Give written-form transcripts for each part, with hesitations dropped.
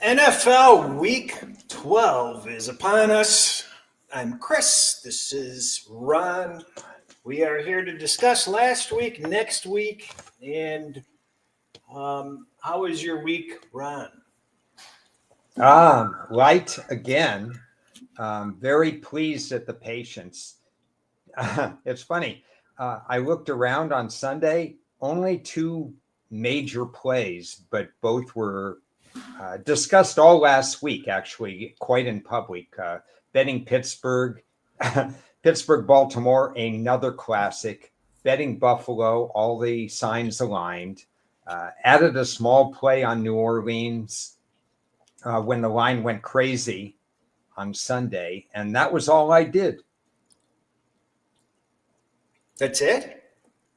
NFL Week 12 is upon us. I'm Chris. This is Ron. We are here to discuss last week, next week, and how was your week, Ron? Light again. Very pleased at the patience. It's funny. I looked around on Sunday, only two major plays, but both were discussed all last week, actually, quite in public. Betting Pittsburgh, Pittsburgh-Baltimore, another classic. Betting Buffalo, all the signs aligned. Added a small play on New Orleans when the line went crazy on Sunday, and that was all I did. That's it?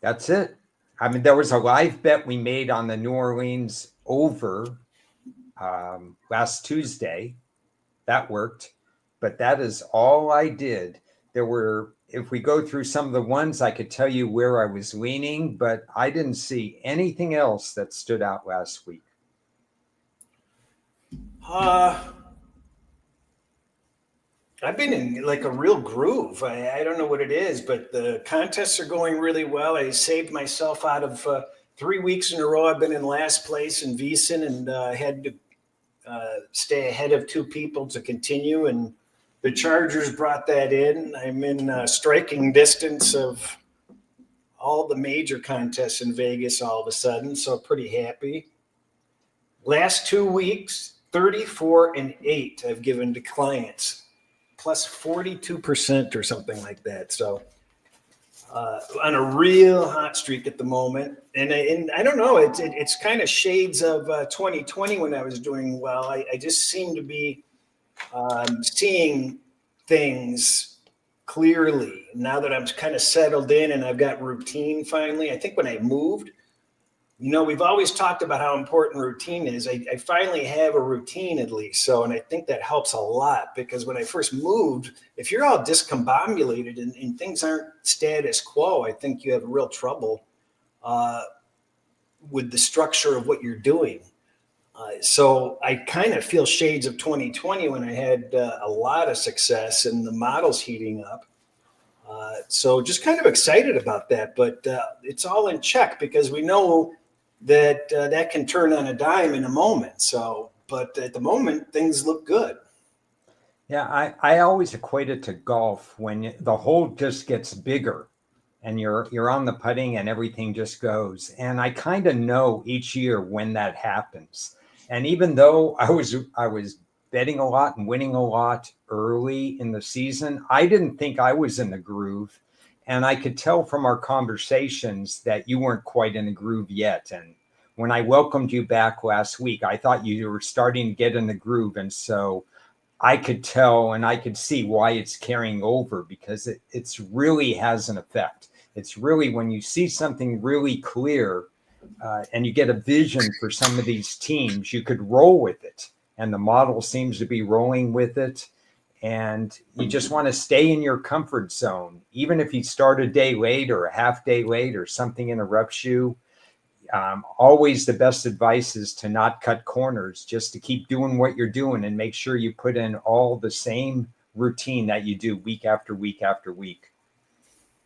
That's it. I mean, there was a live bet we made on the New Orleans over last Tuesday. That worked, but that is all I did. There were, if we go through some of the ones, I could tell you where I was leaning, but I didn't see anything else that stood out last week. I've been in like a real groove. I don't know what it is, but the contests are going really well. I saved myself out of 3 weeks in a row. I've been in last place in VEASAN and had to stay ahead of two people to continue. And the Chargers brought that in. I'm in striking distance of all the major contests in Vegas all of a sudden, so pretty happy. Last 2 weeks, 34-8 I've given to clients, plus 42% or something like that. So on a real hot streak at the moment. And I don't know, it's kind of shades of 2020 when I was doing well. I just seem to be seeing things clearly now that I'm kind of settled in and I've got routine finally. I think when I moved, we've always talked about how important routine is. I finally have a routine at least. So, and I think that helps a lot because when I first moved, if you're all discombobulated and things aren't status quo, I think you have real trouble with the structure of what you're doing. So I kind of feel shades of 2020 when I had a lot of success and the model's heating up. So just kind of excited about that, but it's all in check because we know that that can turn on a dime in a moment. So, but at the moment, things look good. Yeah, I always equate it to golf when the hole just gets bigger and you're on the putting and everything just goes. And I kind of know each year when that happens. And even though I was betting a lot and winning a lot early in the season, I didn't think I was in the groove. And I could tell from our conversations that you weren't quite in the groove yet. And when I welcomed you back last week, I thought you were starting to get in the groove. And so I could tell and I could see why it's carrying over because it's really has an effect. It's really when you see something really clear and you get a vision for some of these teams, you could roll with it. And the model seems to be rolling with it. And you just want to stay in your comfort zone, even if you start a day late or a half day late or something interrupts you. Always the best advice is to not cut corners, just to keep doing what you're doing and make sure you put in all the same routine that you do week after week after week.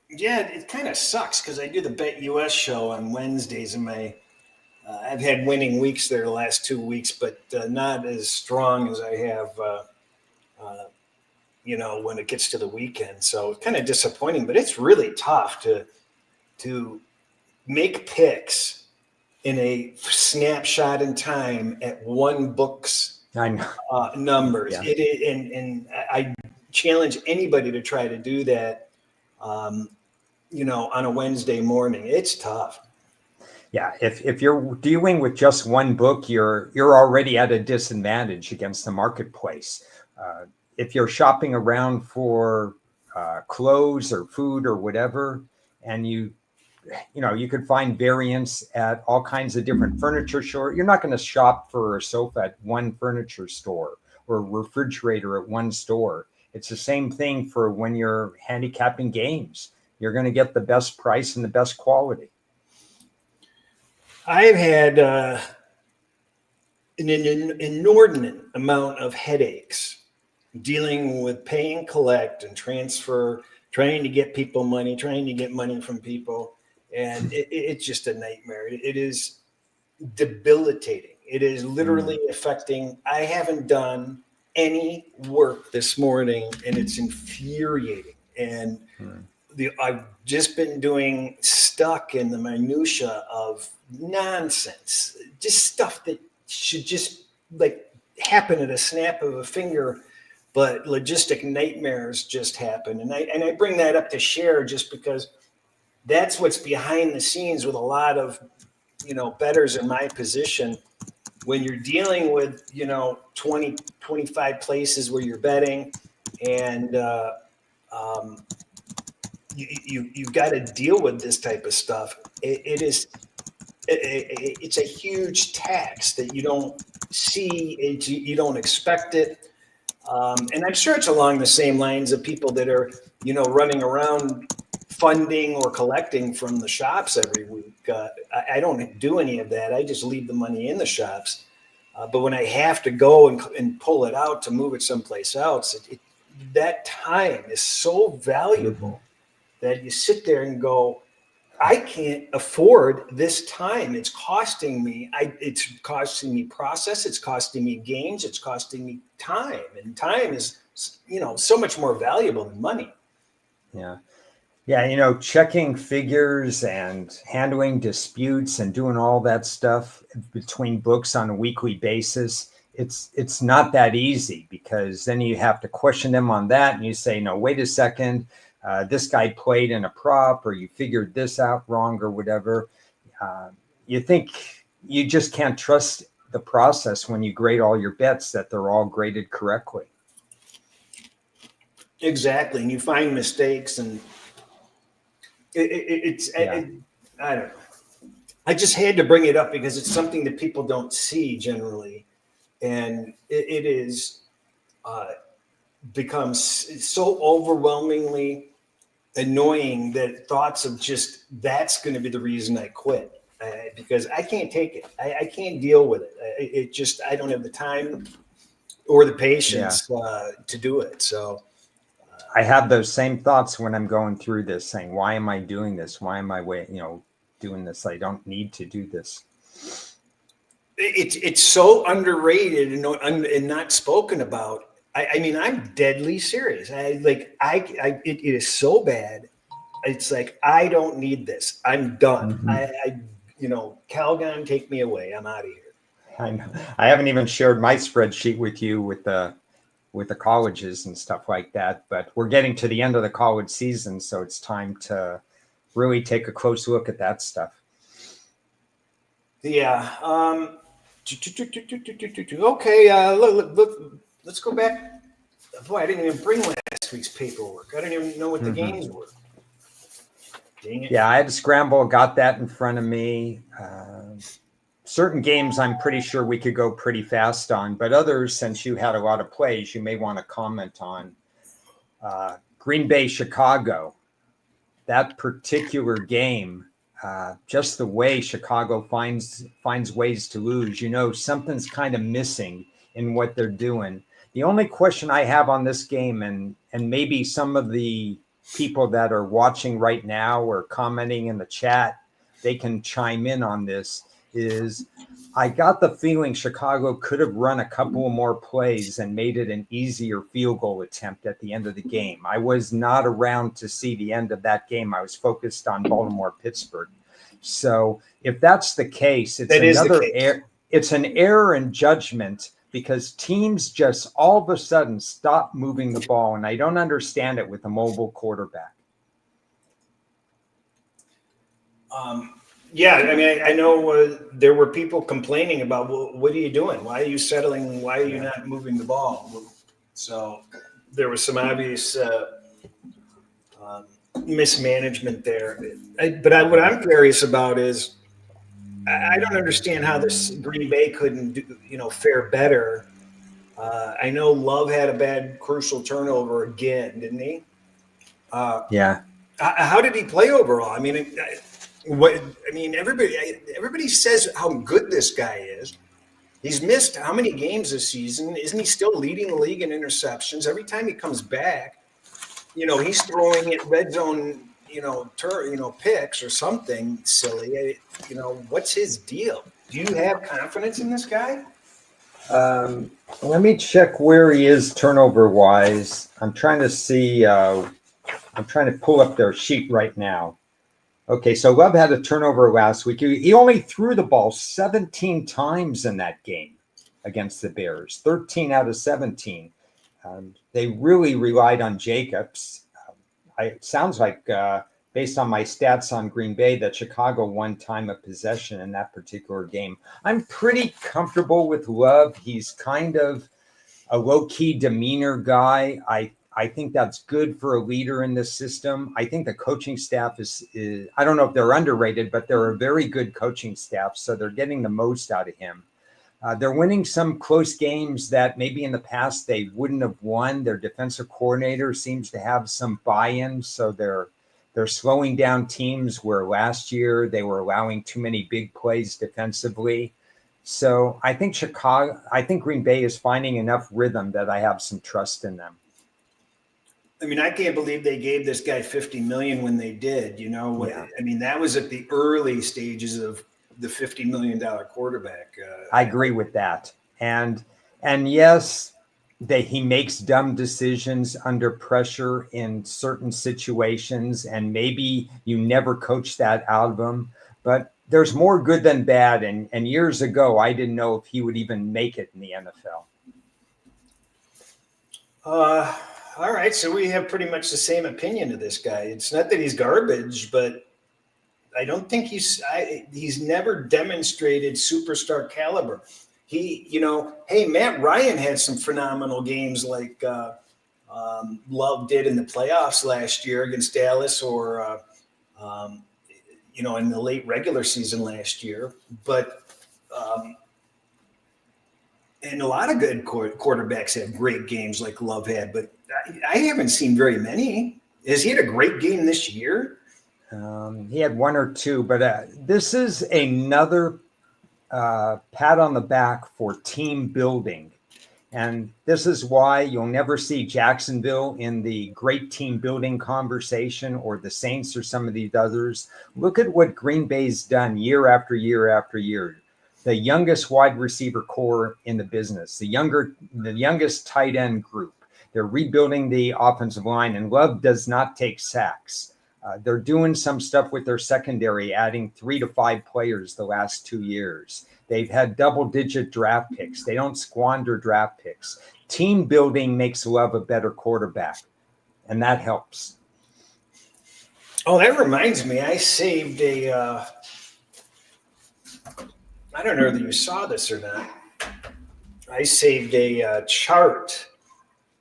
Yeah, it kind of sucks because I do the Bet US show on Wednesdays and I've had winning weeks there the last 2 weeks, but not as strong as I have when it gets to the weekend. So it's kind of disappointing, but it's really tough to make picks in a snapshot in time at one book's numbers. Yeah. And I challenge anybody to try to do that, on a Wednesday morning. It's tough. Yeah, if you're dealing with just one book, you're already at a disadvantage against the marketplace. If you're shopping around for clothes or food or whatever, and you could find variants at all kinds of different furniture stores. You're not going to shop for a sofa at one furniture store or a refrigerator at one store. It's the same thing for when you're handicapping games. You're going to get the best price and the best quality. I've had an inordinate amount of headaches dealing with pay and collect and transfer, trying to get people money, trying to get money from people. And it's just a nightmare. It is debilitating. It is literally affecting. I haven't done any work this morning, and it's infuriating. And I've just been stuck in the minutia of nonsense, just stuff that should just like happen at a snap of a finger, but logistic nightmares just happen. And I bring that up to share just because that's what's behind the scenes with a lot of, bettors in my position. When you're dealing with, 20, 25 places where you're betting, and you've got to deal with this type of stuff. It's a huge tax that you don't see, you don't expect it. And I'm sure it's along the same lines of people that are, running around funding or collecting from the shops every week. I don't do any of that. I just leave the money in the shops. But when I have to go and pull it out to move it someplace else, that time is so valuable that you sit there and go, I can't afford this time. It's costing me. It's costing me process. It's costing me gains. It's costing me time. And time is, so much more valuable than money. Yeah. Yeah. Checking figures and handling disputes and doing all that stuff between books on a weekly basis. It's not that easy, because then you have to question them on that. And you say, no, wait a second. This guy played in a prop, or you figured this out wrong, or whatever. You think you just can't trust the process when you grade all your bets, that they're all graded correctly. Exactly. And you find mistakes, and I don't know. I just had to bring it up because it's something that people don't see generally. And it is becomes so overwhelmingly annoying that thoughts of just that's going to be the reason I quit, because I can't take it. I can't deal with it. I don't have the time or the patience to do it. So I have those same thoughts when I'm going through this, saying, why am I doing this? Why am I doing this? I don't need to do this. It's so underrated and not spoken about. I mean, I'm deadly serious. It is so bad. It's like, I don't need this. I'm done. Calgon, take me away. I'm out of here. I know. I haven't even shared my spreadsheet with you with the colleges and stuff like that, but we're getting to the end of the college season, so it's time to really take a close look at that stuff. Yeah. Okay. Look, let's go back. Boy, I didn't even bring last week's paperwork. I didn't even know what the games were. Dang it. Yeah, I had to scramble, got that in front of me. Certain games I'm pretty sure we could go pretty fast on, but others, since you had a lot of plays, you may want to comment on. Green Bay, Chicago, that particular game, just the way Chicago finds ways to lose, something's kind of missing in what they're doing. The only question I have on this game, and maybe some of the people that are watching right now or commenting in the chat, they can chime in on this, is I got the feeling Chicago could have run a couple more plays and made it an easier field goal attempt at the end of the game. I was not around to see the end of that game. I was focused on Baltimore-Pittsburgh. So if that's the case, it's an error in judgment, because teams just all of a sudden stop moving the ball, and I don't understand it with a mobile quarterback. Yeah, I mean, I know there were people complaining about, well, what are you doing? Why are you settling? Why are you not moving the ball? So there was some obvious mismanagement there. But what I'm curious about is, I don't understand how this Green Bay couldn't fare better. I know Love had a bad crucial turnover again, didn't he? Yeah. How did he play overall? I mean, everybody says how good this guy is. He's missed how many games this season? Isn't he still leading the league in interceptions? Every time he comes back, he's throwing it red zone, picks or something silly. What's his deal? Do you have confidence in this guy? Let me check where he is turnover wise. I'm trying to see. I'm trying to pull up their sheet right now. Okay, so Love had a turnover last week. He only threw the ball 17 times in that game against the Bears, 13 out of 17. They really relied on Jacobs. It sounds like, based on my stats on Green Bay, that Chicago won time of possession in that particular game. I'm pretty comfortable with Love. He's kind of a low-key demeanor guy. I think that's good for a leader in this system. I think the coaching staff is I don't know if they're underrated, but they're a very good coaching staff, so they're getting the most out of him. They're winning some close games that maybe in the past they wouldn't have won. Their defensive coordinator seems to have some buy-in, so they're slowing down teams where last year they were allowing too many big plays defensively. So I think Green Bay is finding enough rhythm that I have some trust in them. I mean, I can't believe they gave this guy $50 million when they did. Yeah. I mean, that was at the early stages of the $50 million quarterback. I agree with that. And yes, he makes dumb decisions under pressure in certain situations, and maybe you never coach that out of him. But there's more good than bad. And years ago, I didn't know if he would even make it in the NFL. All right, so we have pretty much the same opinion of this guy. It's not that he's garbage, but I don't think he's never demonstrated superstar caliber. Hey, Matt Ryan had some phenomenal games like Love did in the playoffs last year against Dallas, or in the late regular season last year. But and a lot of good quarterbacks have great games like Love had, but I haven't seen very many. Has he had a great game this year? He had one or two, but this is another pat on the back for team building. And this is why you'll never see Jacksonville in the great team building conversation, or the Saints or some of these others. Look at what Green Bay's done year after year after year. The youngest wide receiver core in the business, the youngest tight end group. They're rebuilding the offensive line, and Love does not take sacks. They're doing some stuff with their secondary, adding 3 to 5 players the last 2 years. They've had double-digit draft picks. They don't squander draft picks. Team building makes Love a better quarterback, and that helps. Oh, that reminds me. I saved I don't know whether you saw this or not. I saved a chart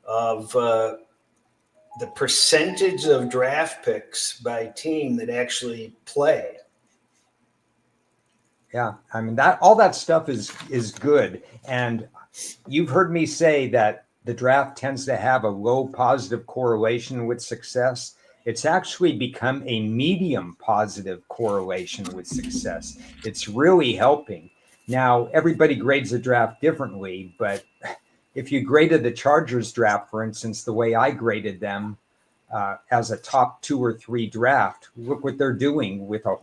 of the percentage of draft picks by team that actually play. Yeah, I mean, all that stuff is good. And you've heard me say that the draft tends to have a low positive correlation with success. It's actually become a medium positive correlation with success. It's really helping. Now, everybody grades the draft differently, but if you graded the Chargers draft, for instance, the way I graded them as a top 2 or 3 draft, look what they're doing with a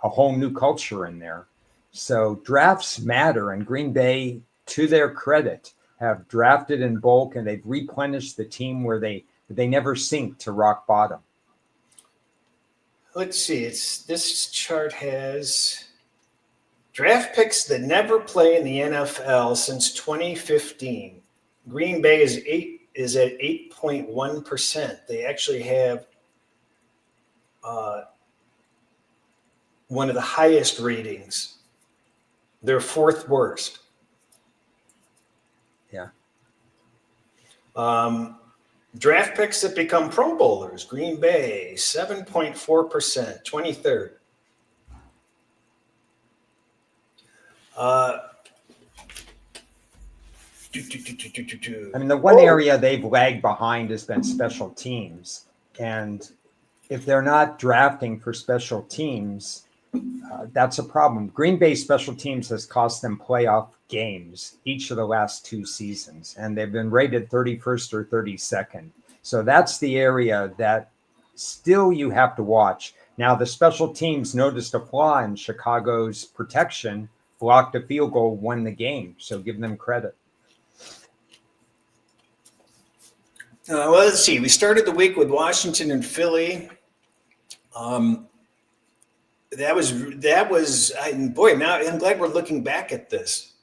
whole new culture in there. So drafts matter, and Green Bay, to their credit, have drafted in bulk, and they've replenished the team where they never sink to rock bottom. Let's see. This chart has draft picks that never play in the NFL since 2015. Green Bay is at 8.1%. They actually have one of the highest ratings. They're 4th worst. Yeah. Draft picks that become Pro Bowlers. Green Bay, 7.4%, 23rd. I mean, the one area they've lagged behind has been special teams. And if they're not drafting for special teams, That's a problem. Green Bay special teams has cost them playoff games each of the last 2 seasons, and they've been rated 31st or 32nd. So that's the area that still you have to watch. Now, the special teams noticed a flaw in Chicago's protection, blocked a field goal, won the game. So give them credit. Well, let's see. We started the week with Washington and Philly. That was boy, now I'm glad we're looking back at this.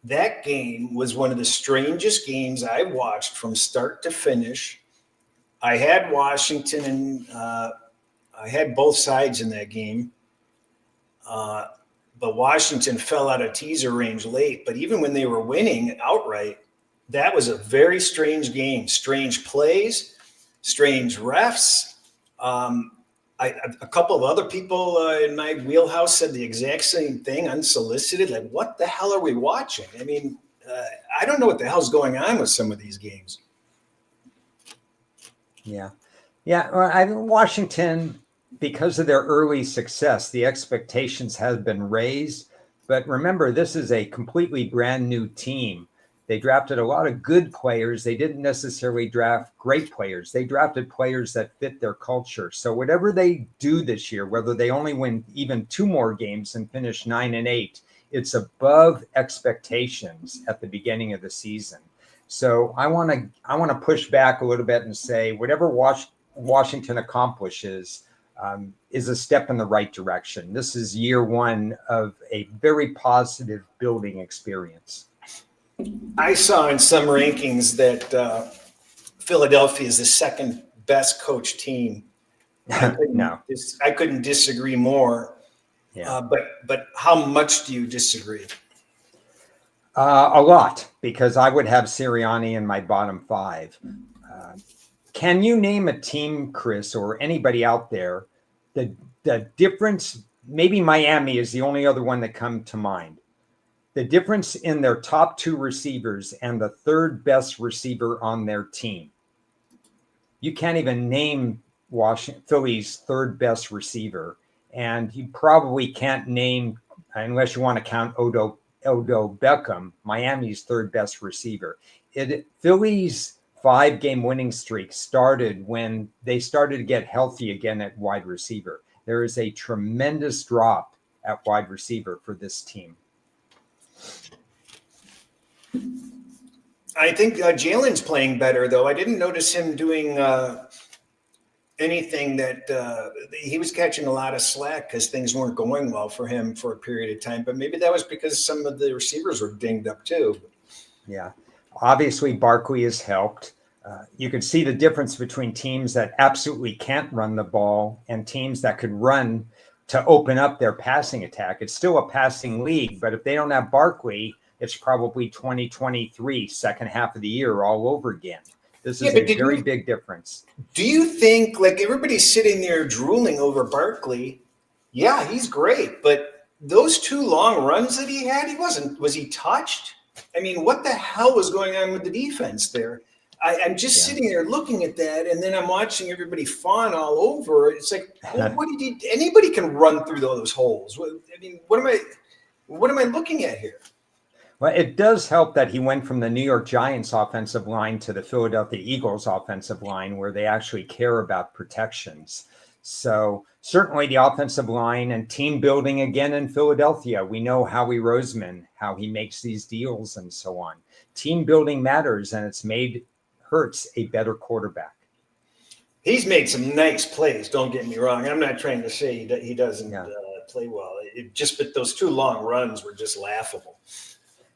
That game was one of the strangest games I watched from start to finish. I had Washington, and I had both sides in that game. But Washington fell out of teaser range late. But even when they were winning outright, that was a very strange game. Strange plays, strange refs. A couple of other people in my wheelhouse said the exact same thing, unsolicited. Like, what the hell are we watching? I mean, I don't know what the hell's going on with some of these games. Yeah. Well, Washington, because of their early success, the expectations have been raised. But remember, this is a completely brand new team. They drafted a lot of good players. They didn't necessarily draft great players. They drafted players that fit their culture. So whatever they do this year, whether they only win even 2 more games and finish 9-8, it's above expectations at the beginning of the season. So I want to push back a little bit and say whatever Washington accomplishes is a step in the right direction. This is year 1 of a very positive building experience. I saw in some rankings that Philadelphia is the second best coach team. I couldn't disagree more. Yeah. But how much do you disagree? A lot, because I would have Sirianni in my bottom 5. Can you name a team, Chris, or anybody out there, the difference? Maybe Miami is the only other one that come to mind. The difference in their top 2 receivers and the 3rd best receiver on their team. You can't even name Philly's 3rd best receiver. And you probably can't name, unless you want to count Odell Beckham, Miami's 3rd best receiver. Philly's 5-game winning streak started when they started to get healthy again at wide receiver. There is a tremendous drop at wide receiver for this team. I think Jalen's playing better, though. I didn't notice him doing anything that he was catching a lot of slack because things weren't going well for him for a period of time. But maybe that was because some of the receivers were dinged up too. Yeah, obviously Barkley has helped. You could see the difference between teams that absolutely can't run the ball and teams that could run to open up their passing attack. It's still a passing league, but if they don't have Barkley, it's probably 2023, second half of the year all over again. This is a very big difference. Do you think, like, everybody's sitting there drooling over Barkley? Yeah, he's great, but those 2 long runs that he had, was he touched? I mean, what the hell was going on with the defense there? I'm just sitting there looking at that, and then I'm watching everybody fawn all over. It's like, well, anybody can run through those holes. I mean, what am I looking at here? Well, it does help that he went from the New York Giants offensive line to the Philadelphia Eagles offensive line, where they actually care about protections. So certainly the offensive line and team building again in Philadelphia. We know Howie Roseman, how he makes these deals and so on. Team building matters, and it's made Hurts a better quarterback. He's made some nice plays, don't get me wrong. I'm not trying to say he doesn't play well. But those 2 long runs were just laughable.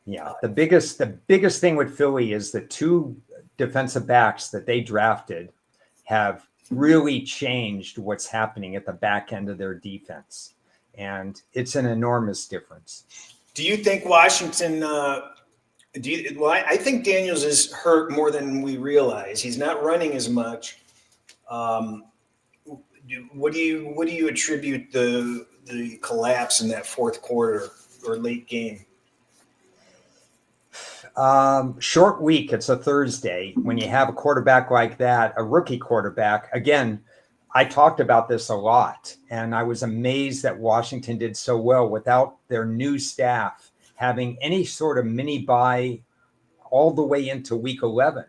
Yeah, the biggest thing with Philly is the 2 defensive backs that they drafted have really changed what's happening at the back end of their defense. And it's an enormous difference. Do you think Washington I think Daniels is hurt more than we realize. He's not running as much. What do you attribute the collapse in that 4th quarter or late game? Short week. It's a Thursday. When you have a quarterback like that, a rookie quarterback, again, I talked about this a lot, and I was amazed that Washington did so well without their new staff having any sort of mini bye all the way into week 11.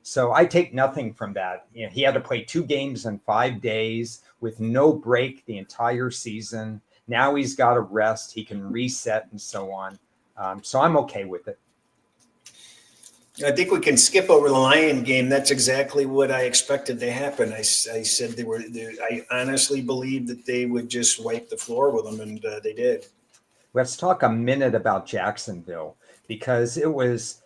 So I take nothing from that. You know, he had to play 2 games in 5 days with no break the entire season. Now he's got to rest. He can reset and so on. So I'm okay with it. I think we can skip over the Lion game. That's exactly what I expected to happen. I said I honestly believed that they would just wipe the floor with them, and they did. Let's talk a minute about Jacksonville, because it was,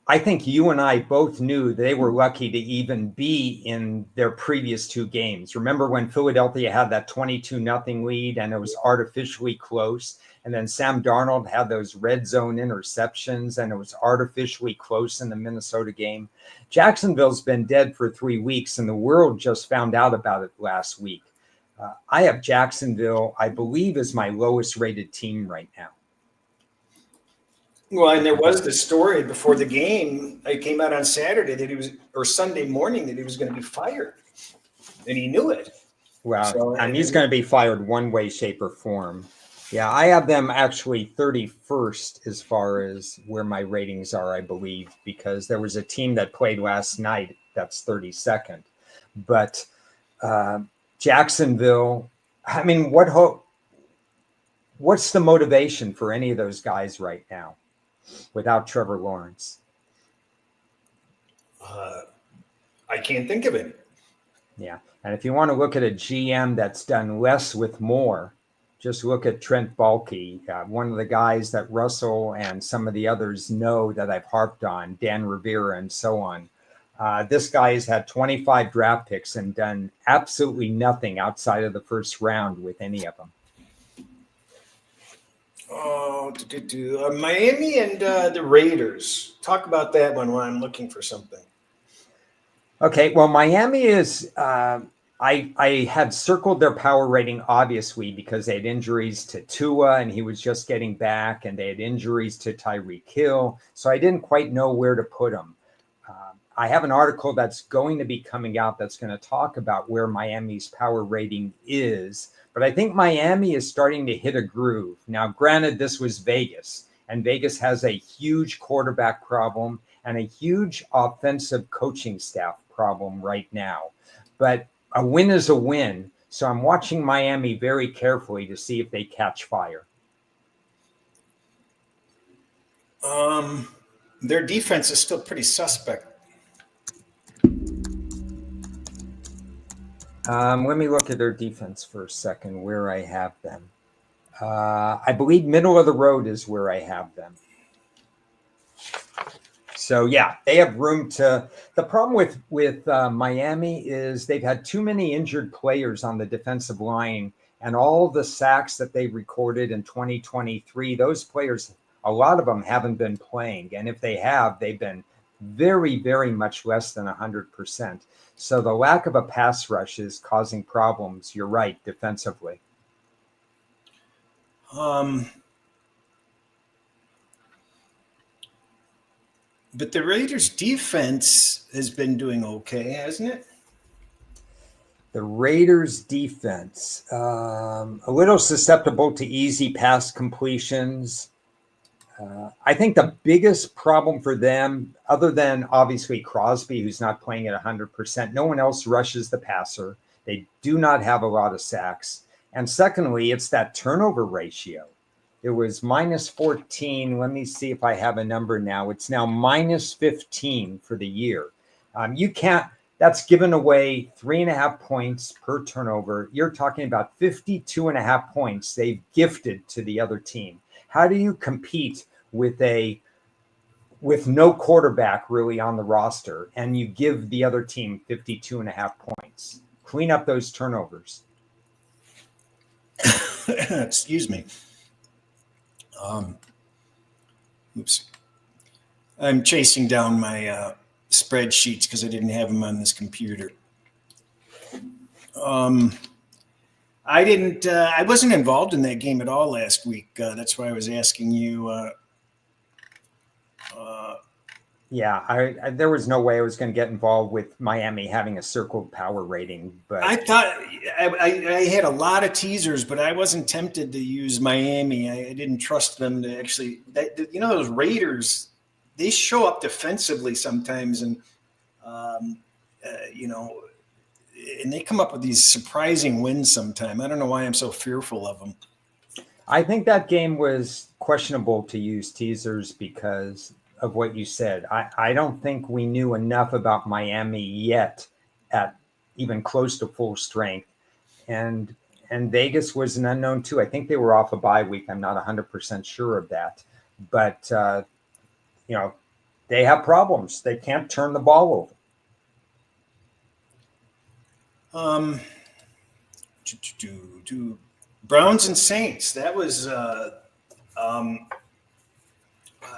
I think you and I both knew they were lucky to even be in their previous 2 games. Remember when Philadelphia had that 22-0 lead and it was artificially close? And then Sam Darnold had those red zone interceptions and it was artificially close in the Minnesota game. Jacksonville's been dead for 3 weeks and the world just found out about it last week. I have Jacksonville, I believe, is my lowest rated team right now. Well, and there was the story before the game. It came out on Saturday that he was, or Sunday morning, that he was going to be fired, and he knew it. Well, so, and he's going to be fired one way, shape, or form. Yeah, I have them actually 31st as far as where my ratings are, I believe, because there was a team that played last night that's 32nd. But Jacksonville, I mean, what's the motivation for any of those guys right now without Trevor Lawrence? I can't think of it. Yeah. And if you want to look at a GM that's done less with more, just look at Trent Baalke, one of the guys that Russell and some of the others know that I've harped on, Dan Rivera and so on. This guy has had 25 draft picks and done absolutely nothing outside of the first round with any of them. Oh, Miami and the Raiders. Talk about that one while I'm looking for something. Okay, well, Miami is, I had circled their power rating, obviously, because they had injuries to Tua and he was just getting back, and they had injuries to Tyreek Hill. So I didn't quite know where to put them. I have an article that's going to be coming out that's going to talk about where Miami's power rating is. But I think Miami is starting to hit a groove. Now, granted, this was Vegas, and Vegas has a huge quarterback problem and a huge offensive coaching staff problem right now. But a win is a win. So I'm watching Miami very carefully to see if they catch fire. Their defense is still pretty suspect. Let me look at their defense for a second, where I have them. I believe middle of the road is where I have them. So, yeah, they have room to. The problem with Miami is they've had too many injured players on the defensive line, and all the sacks that they recorded in 2023, those players, a lot of them haven't been playing. And if they have, they've been very, very much less than 100%. So the lack of a pass rush is causing problems. You're right, defensively. But the Raiders' defense has been doing okay, hasn't it? The Raiders' defense, a little susceptible to easy pass completions. I think the biggest problem for them, other than obviously Crosby, who's not playing at 100%, no one else rushes the passer. They do not have a lot of sacks. And secondly, it's that turnover ratio. It was minus 14. Let me see if I have a number now. It's now minus 15 for the year. That's given away 3.5 points per turnover. You're talking about 52.5 points they've gifted to the other team. How do you compete with no quarterback really on the roster and you give the other team 52.5 points? Clean up those turnovers. Excuse me. Oops. I'm chasing down my spreadsheets because I didn't have them on this computer. I wasn't involved in that game at all last week. That's why I was asking you Yeah, there was no way I was going to get involved with Miami having a circled power rating, I but thought I had a lot of teasers, but I wasn't tempted to use Miami. I didn't trust them to actually. Those Raiders, they show up defensively sometimes, and you know, and they come up with these surprising wins sometime. I don't know why I'm so fearful of them. I think that game was questionable to use teasers because of what you said. I don't think we knew enough about Miami yet at even close to full strength. And Vegas was an unknown too. I think they were off a bye week. I'm not 100% sure of that. But, you know, they have problems. They can't turn the ball over. Browns and Saints. That was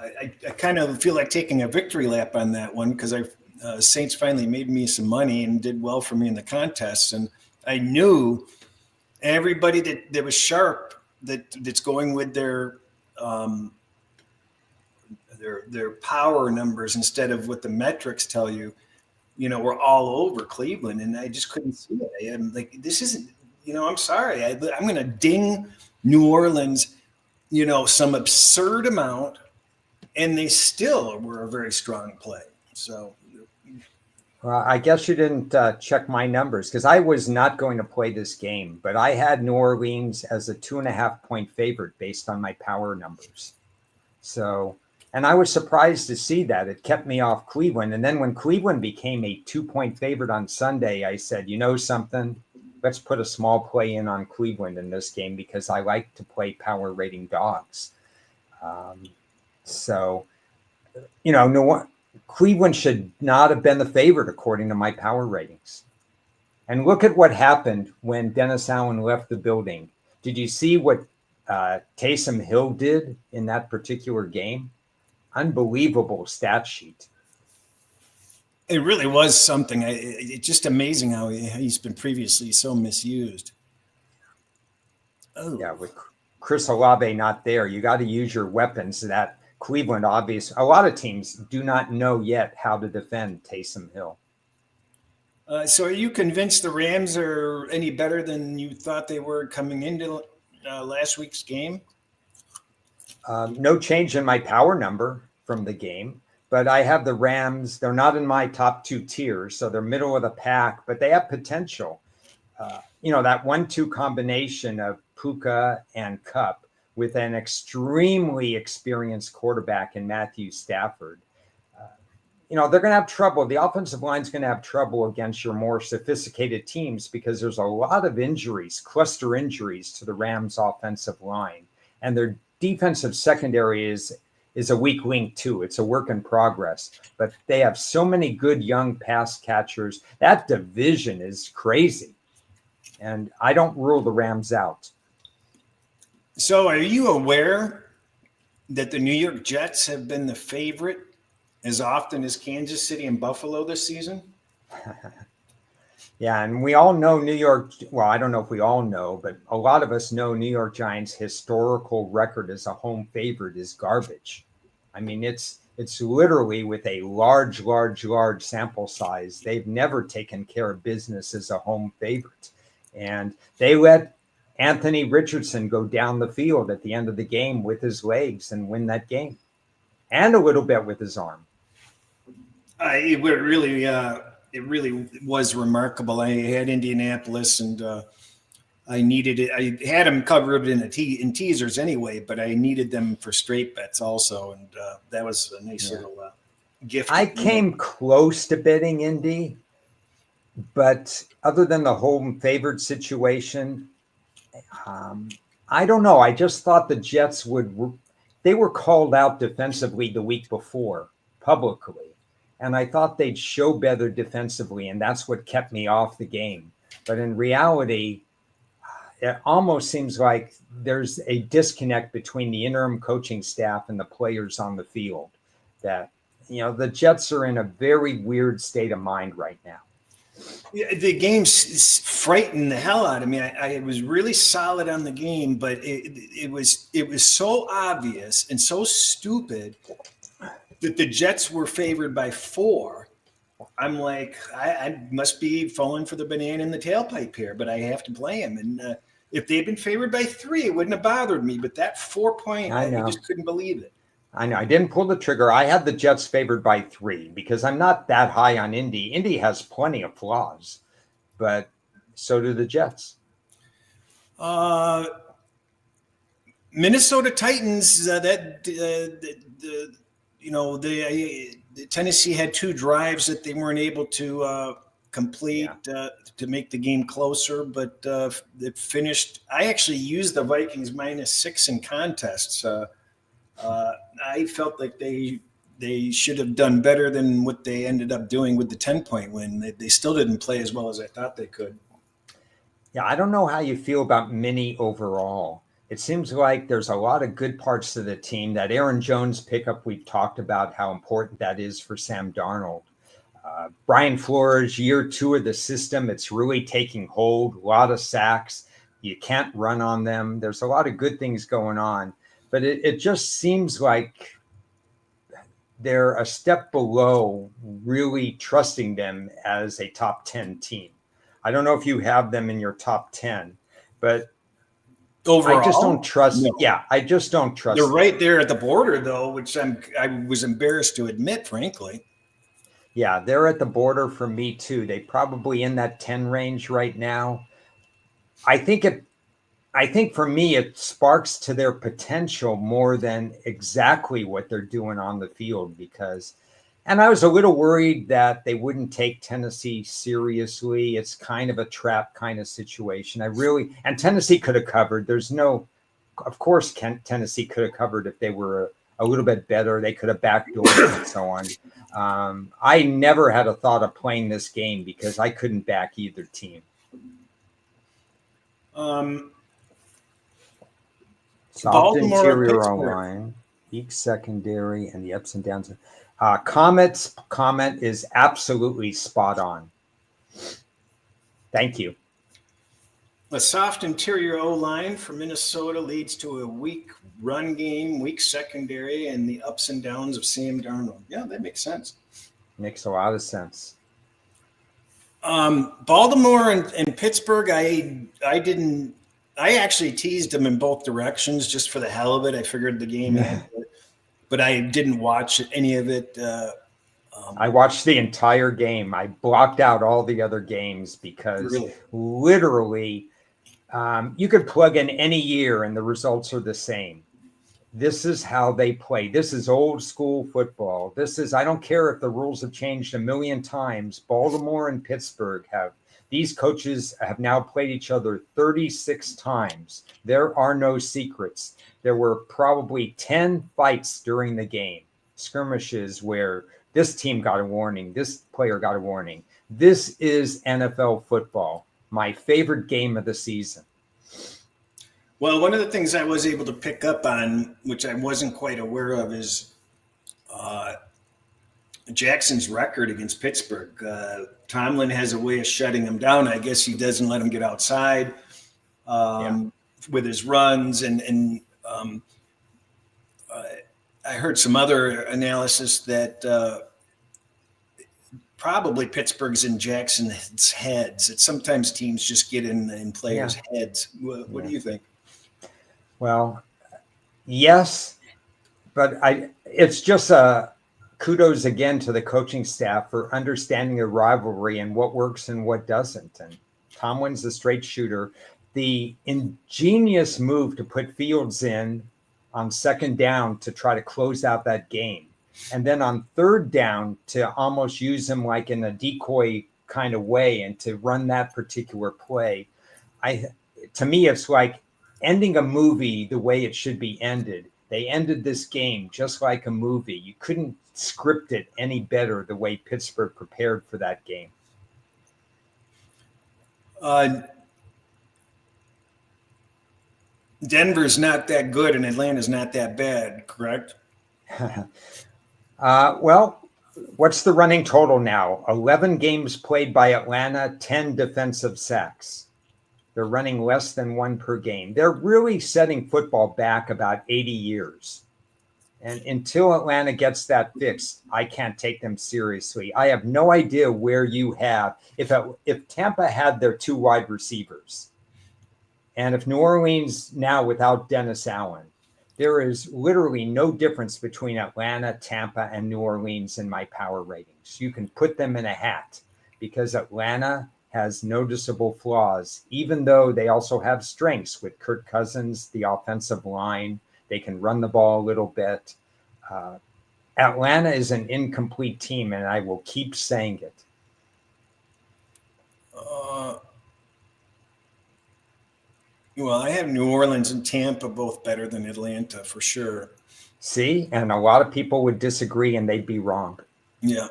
I kind of feel like taking a victory lap on that one because Saints finally made me some money and did well for me in the contest, and I knew everybody that was sharp that's going with their power numbers instead of what the metrics tell you. We're all over Cleveland, and I just couldn't see it. I'm like, this isn't. I'm sorry. I'm going to ding New Orleans, some absurd amount, and they still were a very strong play. So, well, I guess you didn't check my numbers because I was not going to play this game, but I had New Orleans as a 2.5-point favorite based on my power numbers. So, and I was surprised to see that. It kept me off Cleveland. And then when Cleveland became a 2-point favorite on Sunday, I said, you know something? Let's put a small play in on Cleveland in this game because I like to play power rating dogs. Cleveland should not have been the favorite according to my power ratings. And look at what happened when Dennis Allen left the building. Did you see what Taysom Hill did in that particular game? Unbelievable stat sheet. It really was something. It's just amazing how he's been previously so misused. Oh. Yeah, with Chris Olave not there, you got to use your weapons. That Cleveland, obvious. A lot of teams do not know yet how to defend Taysom Hill. So are you convinced the Rams are any better than you thought they were coming into last week's game? No change in my power number from the game, but I have the Rams. They're not in my top two tiers, so they're middle of the pack, but they have potential. That 1-2 combination of Puka and Kupp with an extremely experienced quarterback in Matthew Stafford. They're going to have trouble. The offensive line is going to have trouble against your more sophisticated teams because there's a lot of injuries, cluster injuries to the Rams offensive line. And their defensive secondary is a weak link too. It's a work in progress, but they have so many good young pass catchers. That division is crazy. And I don't rule the Rams out. So are you aware that the New York Jets have been the favorite as often as Kansas City and Buffalo this season? Yeah, and we all know New York. Well, I don't know if we all know, but a lot of us know New York Giants' historical record as a home favorite is garbage. I mean, it's literally with a large sample size. They've never taken care of business as a home favorite. And they let Anthony Richardson go down the field at the end of the game with his legs and win that game. And a little bit with his arm. It really was remarkable. I had Indianapolis, and I needed it. I had them covered in teasers anyway, but I needed them for straight bets also, and that was a nice little gift. I came close to betting Indy, but other than the home favored situation, I don't know. I just thought the Jets they were called out defensively the week before publicly. And I thought they'd show better defensively, and that's what kept me off the game. But in reality, it almost seems like there's a disconnect between the interim coaching staff and the players on the field. That, the Jets are in a very weird state of mind right now. Yeah, the game frightened the hell out of me. I was really solid on the game, but it was so obvious and so stupid that the Jets were favored by 4, I'm like, I must be falling for the banana in the tailpipe here, but I have to play him. And if they'd been favored by 3, it wouldn't have bothered me. But that 4-point, I just couldn't believe it. I know. I didn't pull the trigger. I had the Jets favored by 3 because I'm not that high on Indy. Indy has plenty of flaws, but so do the Jets. Minnesota Titans, Tennessee had 2 drives that they weren't able to complete to make the game closer, but it finished. I actually used the Vikings -6 in contests. I felt like they should have done better than what they ended up doing with the 10-point win. They still didn't play as well as I thought they could. Yeah, I don't know how you feel about Minnie overall. It seems like there's a lot of good parts to the team. That Aaron Jones pickup, we've talked about how important that is for Sam Darnold. Brian Flores, year 2 of the system, it's really taking hold. A lot of sacks. You can't run on them. There's a lot of good things going on. But it just seems like they're a step below really trusting them as a top 10 team. I don't know if you have them in your top 10, but overall, I just don't trust. No. Yeah, I just don't trust. They're right there at the border, though, which I was embarrassed to admit, frankly. Yeah, they're at the border for me too. They probably in that 10 range right now. I think for me, it sparks to their potential more than exactly what they're doing on the field and I was a little worried that they wouldn't take Tennessee seriously. It's kind of a trap kind of situation. And Tennessee could have covered. Of course, Tennessee could have covered if they were a little bit better. They could have backdoored and so on. I never had a thought of playing this game because I couldn't back either team. Soft interior O-line, weak secondary, and the ups and downs. Comet's comment is absolutely spot on. Thank you. A soft interior O-line for Minnesota leads to a weak run game, weak secondary, and the ups and downs of Sam Darnold. Yeah, that makes sense. Makes a lot of sense. Baltimore and Pittsburgh, I actually teased them in both directions just for the hell of it. I figured the game had, but I didn't watch any of it. I watched the entire game. I blocked out all the other games because literally you could plug in any year and the results are the same. This is how they play. This is old school football. I don't care if the rules have changed a million times. Baltimore and Pittsburgh these coaches have now played each other 36 times. There are no secrets. There were probably 10 fights during the game, skirmishes where this team got a warning, this player got a warning. This is NFL football, my favorite game of the season. Well, one of the things I was able to pick up on, which I wasn't quite aware of, is Jackson's record against Pittsburgh. Tomlin has a way of shutting him down. I guess he doesn't let him get outside with his runs. And I heard some other analysis that probably Pittsburgh's in Jackson's heads. That sometimes teams just get in players' heads. What do you think? Well, yes, but it's just kudos again to the coaching staff for understanding the rivalry and what works and what doesn't. And Tomlin's a straight shooter. The ingenious move to put Fields in on second down to try to close out that game. And then on third down to almost use him like in a decoy kind of way and to run that particular play. To me, it's like ending a movie the way it should be ended. They ended this game just like a movie. You couldn't script it any better the way Pittsburgh prepared for that game. Denver's not that good and Atlanta's not that bad, correct? Well, what's the running total now? 11 games played by Atlanta, 10 defensive sacks. They're running less than 1 per game. They're really setting football back about 80 years. And until Atlanta gets that fixed, I can't take them seriously. I have no idea where you have, if Tampa had their 2 wide receivers, and if New Orleans now without Dennis Allen, there is literally no difference between Atlanta, Tampa, and New Orleans in my power ratings. You can put them in a hat because Atlanta has noticeable flaws, even though they also have strengths with Kirk Cousins, the offensive line. They can run the ball a little bit. Atlanta is an incomplete team, and I will keep saying it. Well, I have New Orleans and Tampa both better than Atlanta for sure. See, and a lot of people would disagree, and they'd be wrong. Yeah.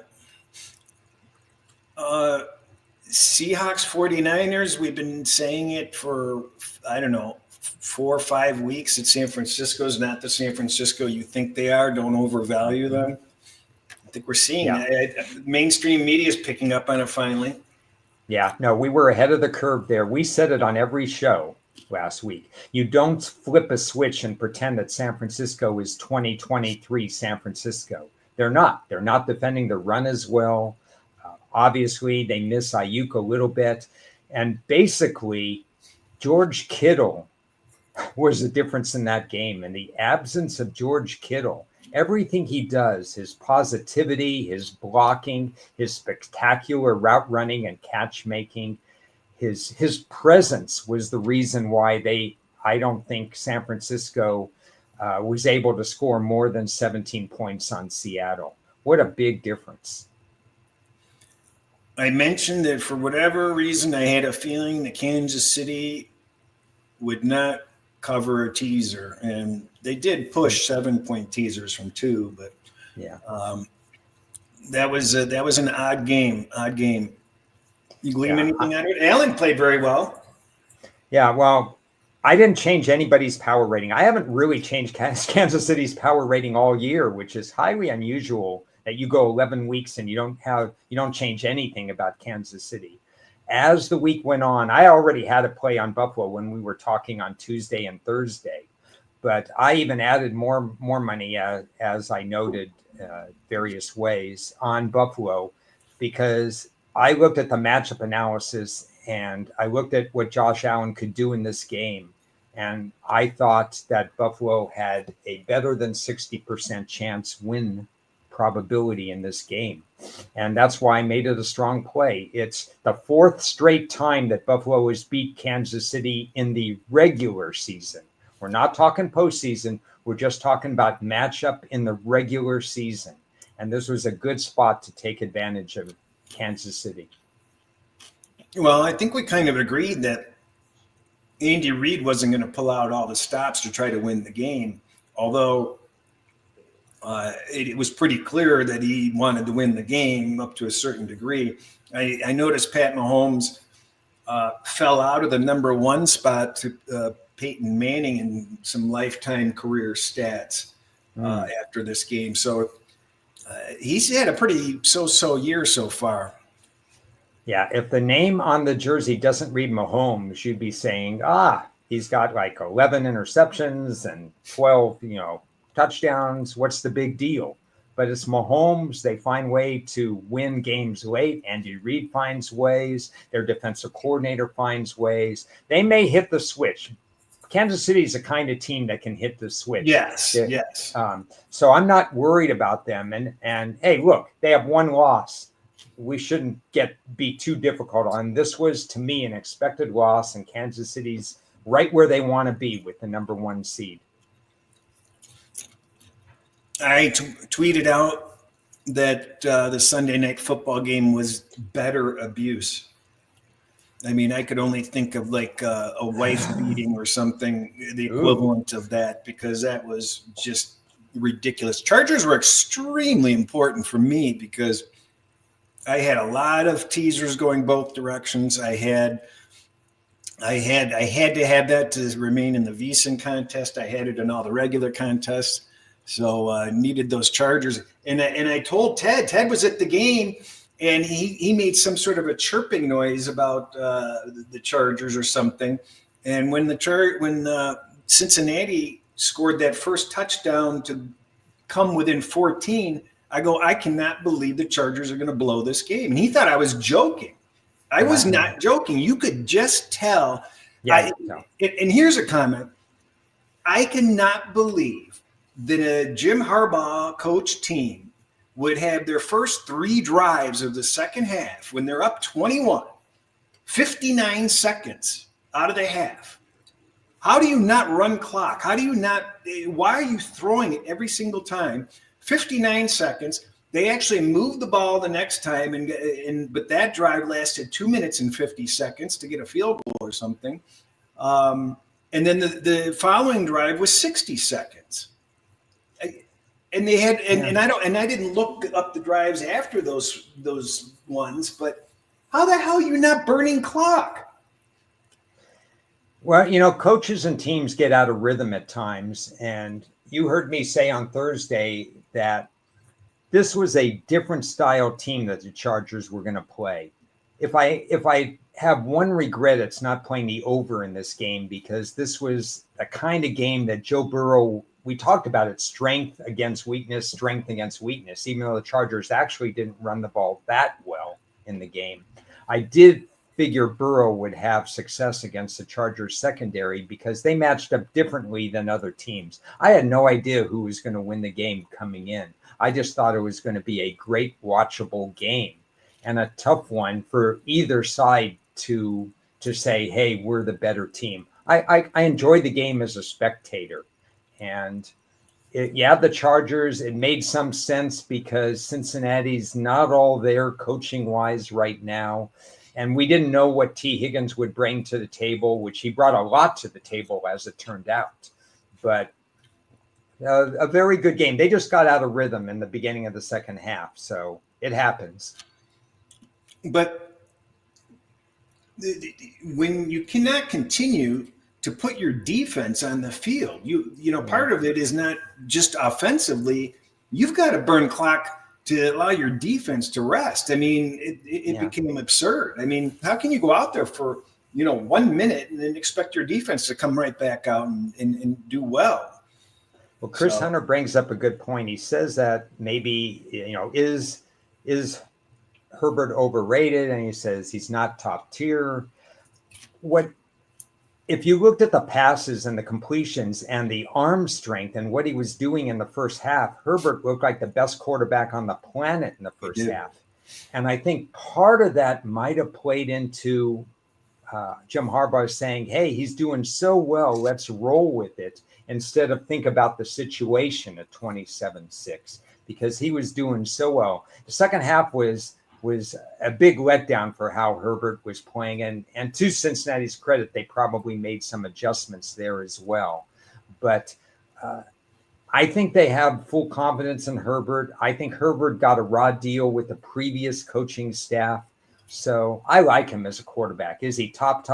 Seahawks 49ers, we've been saying it for, I don't know, 4 or 5 weeks that San Francisco's not the San Francisco you think they are. Don't overvalue them. I think we're seeing it. Mainstream media is picking up on it finally. Yeah, no, we were ahead of the curve there. We said it on every show last week. You don't flip a switch and pretend that San Francisco is 2023 San Francisco. They're not. They're not defending the run as well. Obviously, they miss Ayuk a little bit. And basically, George Kittle was the difference in that game. And the absence of George Kittle, everything he does, his positivity, his blocking, his spectacular route running and catch making, his presence was the reason why I don't think San Francisco was able to score more than 17 points on Seattle. What a big difference. I mentioned that for whatever reason, I had a feeling that Kansas City would not cover a teaser, and they did push 7-point teasers from 2, but yeah, that was an odd game. You glean anything out of it? Allen played very well. Yeah, well, I didn't change anybody's power rating. I haven't really changed Kansas City's power rating all year, which is highly unusual that you go 11 weeks and you don't change anything about Kansas City. As the week went on, I already had a play on Buffalo when we were talking on Tuesday and Thursday, but I even added more money as I noted various ways on Buffalo because I looked at the matchup analysis and I looked at what Josh Allen could do in this game. And I thought that Buffalo had a better than 60% chance win probability in this game. And that's why I made it a strong play. It's the 4th straight time that Buffalo has beat Kansas City in the regular season. We're not talking postseason. We're just talking about matchup in the regular season. And this was a good spot to take advantage of Kansas City. Well, I think we kind of agreed that Andy Reid wasn't going to pull out all the stops to try to win the game, although it was pretty clear that he wanted to win the game up to a certain degree. I noticed Pat Mahomes fell out of the number 1 spot to Peyton Manning in some lifetime career stats after this game. So he's had a pretty so-so year so far. Yeah, if the name on the jersey doesn't read Mahomes, you'd be saying, he's got like 11 interceptions and 12, touchdowns. What's the big deal? But it's Mahomes. They find way to win games late. Andy Reid finds ways. Their defensive coordinator finds ways. They may hit the switch. Kansas City is the kind of team that can hit the switch. Yes. So I'm not worried about them. And hey, look, they have 1 loss. We shouldn't be too difficult on. This was, to me, an expected loss, and Kansas City's right where they want to be with the number 1 seed. I tweeted out that the Sunday night football game was better abuse. I mean, I could only think of like a wife beating or something, the equivalent of that, because that was just ridiculous. Chargers were extremely important for me because I had a lot of teasers going both directions. I had to have that to remain in the VSiN contest. I had it in all the regular contests. So I needed those Chargers. And I told Ted. Ted was at the game, and he made some sort of a chirping noise about the Chargers or something. And when Cincinnati scored that first touchdown to come within 14, I go, I cannot believe the Chargers are going to blow this game. And he thought I was joking. I was not joking. You could just tell. Yeah. And here's a comment. I cannot believe that a Jim Harbaugh coach team would have their first 3 drives of the second half when they're up 21, 59 seconds out of the half. How do you not run clock? Why are you throwing it every single time? 59 seconds. They actually moved the ball the next time, but that drive lasted 2 minutes and 50 seconds to get a field goal or something. And then the following drive was 60 seconds. And they had, and I didn't look up the drives after those ones, but how the hell are you not burning clock? Well, coaches and teams get out of rhythm at times. And you heard me say on Thursday that this was a different style team that the Chargers were going to play. If I have one regret, it's not playing the over in this game, because this was a kind of game that Joe Burrow, we talked about it, strength against weakness, even though the Chargers actually didn't run the ball that well in the game. I did figure Burrow would have success against the Chargers secondary because they matched up differently than other teams. I had no idea who was going to win the game coming in. I just thought it was going to be a great watchable game and a tough one for either side to say, hey, we're the better team. I enjoyed the game as a spectator. And the Chargers, it made some sense because Cincinnati's not all there coaching-wise right now. And we didn't know what T. Higgins would bring to the table, which he brought a lot to the table as it turned out. But a very good game. They just got out of rhythm in the beginning of the second half. So it happens. But when you cannot continue to put your defense on the field, part of it is not just offensively. You've got to burn clock to allow your defense to rest. I mean, it became absurd. I mean, how can you go out there for 1 minute and then expect your defense to come right back out and do well? Well, Chris Hunter brings up a good point. He says that maybe, is Herbert overrated? And he says he's not top tier. If you looked at the passes and the completions and the arm strength and what he was doing in the first half, Herbert looked like the best quarterback on the planet in the first half. And I think part of that might have played into Jim Harbaugh saying, hey, he's doing so well, let's roll with it, instead of think about the situation at 27-6, because he was doing so well. The second half was a big letdown for how Herbert was playing. And to Cincinnati's credit, they probably made some adjustments there as well. But I think they have full confidence in Herbert. I think Herbert got a raw deal with the previous coaching staff. So I like him as a quarterback. Is he top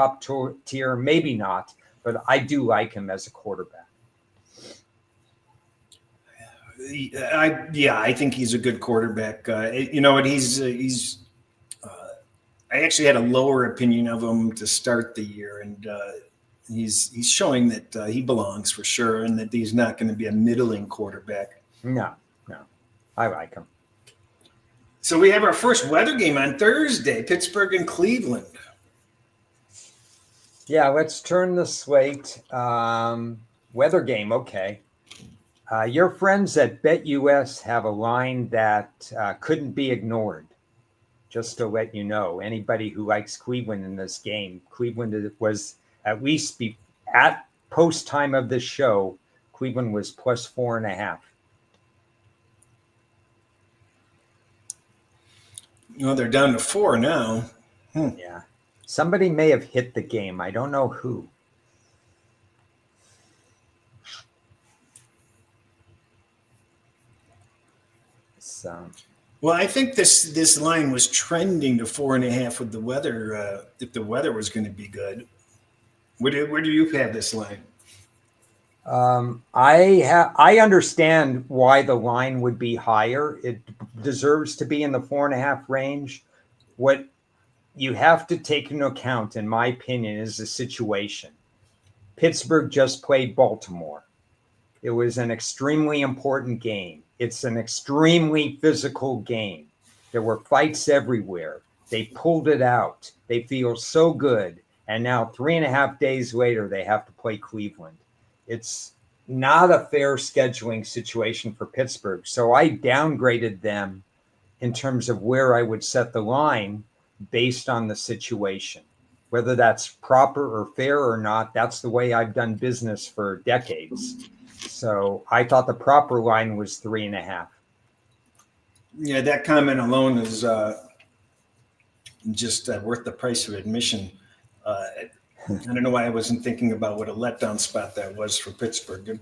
tier? Maybe not, but I do like him as a quarterback. I think he's a good quarterback. He's. I actually had a lower opinion of him to start the year, and he's showing that he belongs for sure, and that he's not going to be a middling quarterback. No, I like him. So we have our first weather game on Thursday, Pittsburgh and Cleveland. Yeah, let's turn the slate. Weather game, okay. Your friends at BetUS have a line that couldn't be ignored. Just to let you know, anybody who likes Cleveland in this game, Cleveland was at least at post time of this show, Cleveland was plus 4.5. They're down to 4 now. Yeah. Somebody may have hit the game. I don't know who. Well, I think this line was trending to 4.5 with the weather. If the weather was going to be good, where do you have this line? I understand why the line would be higher. It deserves to be in the 4.5 range. What you have to take into account, in my opinion, is the situation. Pittsburgh just played Baltimore. It was an extremely important game. It's an extremely physical game. There were fights everywhere. They pulled it out. They feel so good. And now 3.5 days later, they have to play Cleveland. It's not a fair scheduling situation for Pittsburgh. So I downgraded them in terms of where I would set the line based on the situation. Whether that's proper or fair or not, that's the way I've done business for decades. So I thought the proper line was 3.5. Yeah, that comment alone is just worth the price of admission. I don't know why I wasn't thinking about what a letdown spot that was for Pittsburgh.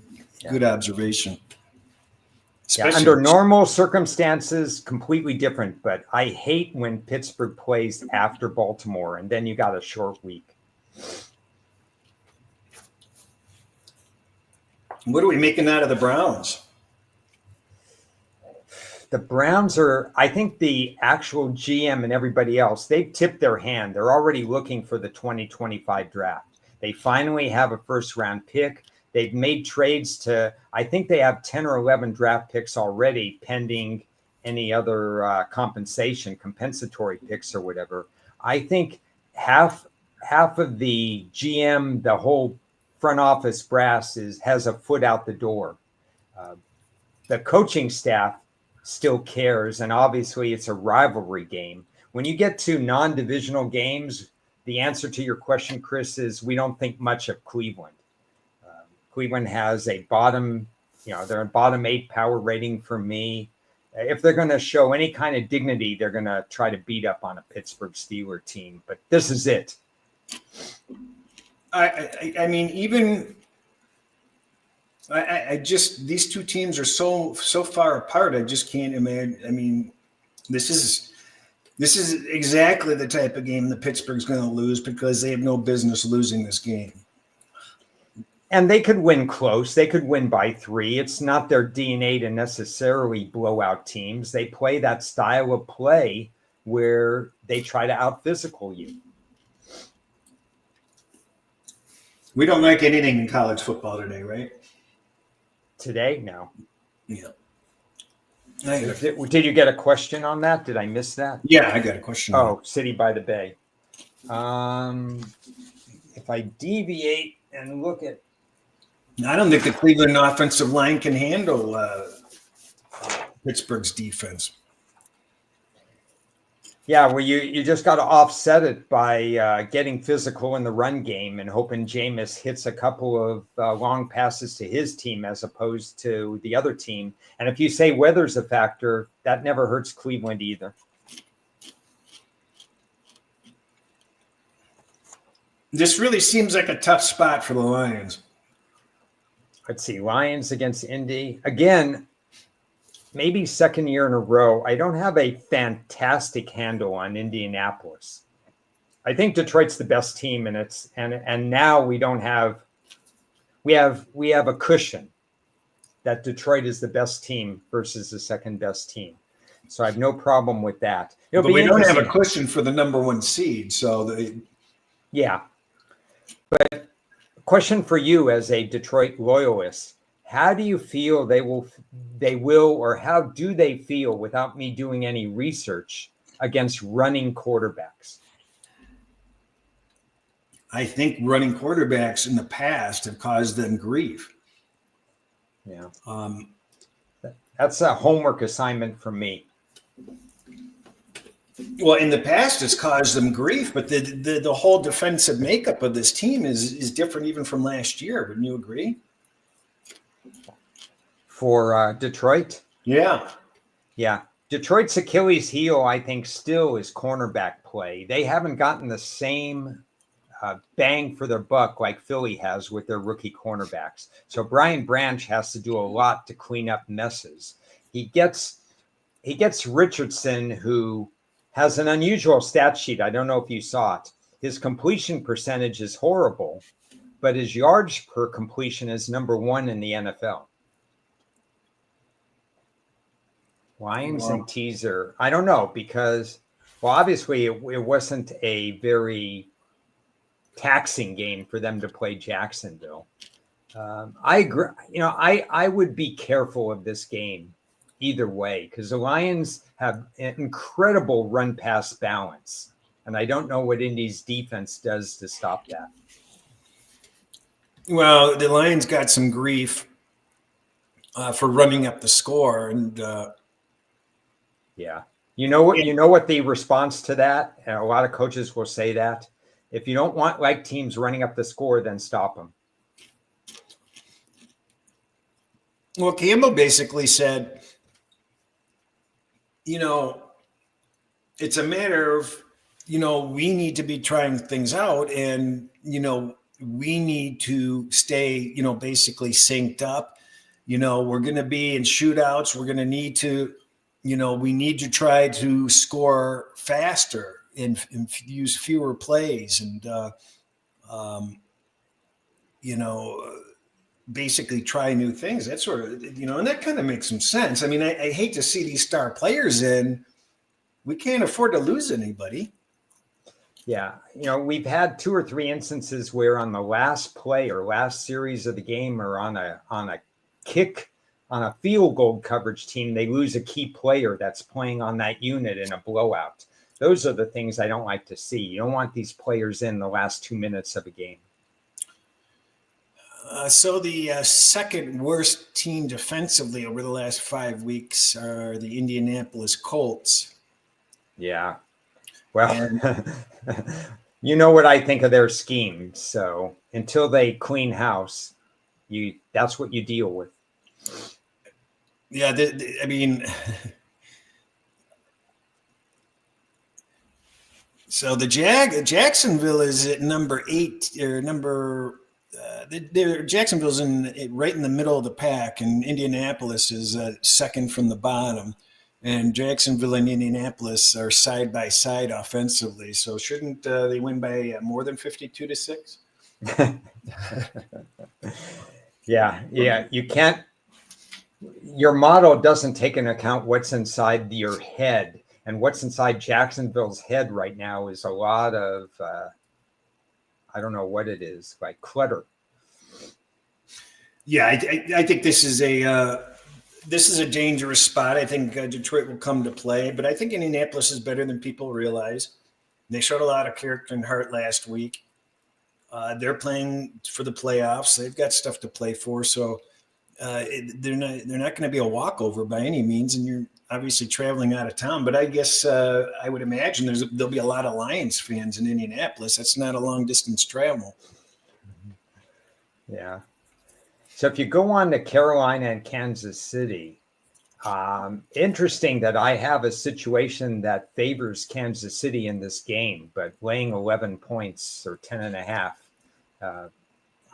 Good observation. Yeah, under normal circumstances, completely different. But I hate when Pittsburgh plays after Baltimore, and then you got a short week. What are we making out of the Browns? The Browns are, I think the actual GM and everybody else, they've tipped their hand. They're already looking for the 2025 draft. They finally have a first round pick. They've made trades to, I think they have 10 or 11 draft picks already pending any other compensatory picks or whatever. I think half of the GM, the whole front office brass has a foot out the door. The coaching staff still cares, and obviously it's a rivalry game. When you get to non-divisional games, the answer to your question, Chris, is we don't think much of Cleveland. Cleveland has a they're a bottom 8 power rating for me. If they're going to show any kind of dignity, they're going to try to beat up on a Pittsburgh Steelers team. But this is it. I mean, even I just, these two teams are so far apart. I just can't imagine. I mean, this is exactly the type of game that Pittsburgh's going to lose because they have no business losing this game. And they could win close. They could win by 3. It's not their DNA to necessarily blow out teams. They play that style of play where they try to out-physical you. We don't like anything in college football today, right? Today? No. Yeah. Did you get a question on that? Did I miss that? Yeah, I got a question. Oh, City by the Bay. If I deviate and look at, I don't think the Cleveland offensive line can handle Pittsburgh's defense. Yeah, well, you just got to offset it by getting physical in the run game and hoping Jameis hits a couple of long passes to his team as opposed to the other team. And if you say weather's a factor, that never hurts Cleveland either. This really seems like a tough spot for the Lions. Let's see, Lions against Indy. Again, maybe second year in a row, I don't have a fantastic handle on Indianapolis. I think Detroit's the best team, and now we have a cushion that Detroit is the best team versus the second best team. So I have no problem with that. But we don't have a cushion for the number 1 seed, yeah. But question for you as a Detroit loyalist. How do you feel they will, or how do they feel without me doing any research against running quarterbacks? I think running quarterbacks in the past have caused them grief. Yeah. That's a homework assignment for me. Well, in the past, it's caused them grief, but the whole defensive makeup of this team is different even from last year. Wouldn't you agree? For Detroit? Yeah. Yeah. Detroit's Achilles heel, I think, still is cornerback play. They haven't gotten the same bang for their buck like Philly has with their rookie cornerbacks. So Brian Branch has to do a lot to clean up messes. He gets Richardson, who has an unusual stat sheet. I don't know if you saw it. His completion percentage is horrible, but his yards per completion is number 1 in the NFL. Lions and teaser. I don't know because, well, obviously it wasn't a very taxing game for them to play Jacksonville. I agree. I would be careful of this game either way because the Lions have an incredible run pass balance. And I don't know what Indy's defense does to stop that. Well, the Lions got some grief for running up the score, and yeah, you know what the response to that, and a lot of coaches will say that if you don't want like teams running up the score, then stop them. Well, Campbell basically said, it's a matter of, we need to be trying things out, and we need to stay, basically synced up. We're going to be in shootouts. We're going to need to, we need to try to score faster and use fewer plays and, basically try new things. That sort of, and that kind of makes some sense. I mean, I hate to see these star players in. We can't afford to lose anybody. Yeah. We've had 2 or 3 instances where on the last play or last series of the game or on a kick, on a field goal coverage team, they lose a key player that's playing on that unit in a blowout. Those are the things I don't like to see. You don't want these players in the last 2 minutes of a game. So the second worst team defensively over the last 5 weeks are the Indianapolis Colts. Yeah. Well, you know what I think of their scheme. So until they clean house, that's what you deal with. Yeah, I mean, so the Jacksonville is at number 8 or number. Jacksonville's right in the middle of the pack, and Indianapolis is second from the bottom. And Jacksonville and Indianapolis are side by side offensively. So shouldn't they win by more than 52-6? Yeah. You can't. Your model doesn't take into account what's inside your head, and what's inside Jacksonville's head right now is a lot of I don't know what it is, like clutter. Yeah, I think this is a dangerous spot. I think Detroit will come to play, but I think Indianapolis is better than people realize. They showed a lot of character and heart last week. They're playing for the playoffs. They've got stuff to play for, so they're not going to be a walkover by any means. And you're obviously traveling out of town, but I guess I would imagine there'll be a lot of Lions fans in Indianapolis. That's not a long distance travel. Yeah. So if you go on to Carolina and Kansas City, interesting that I have a situation that favors Kansas City in this game, but laying 11 points or 10.5.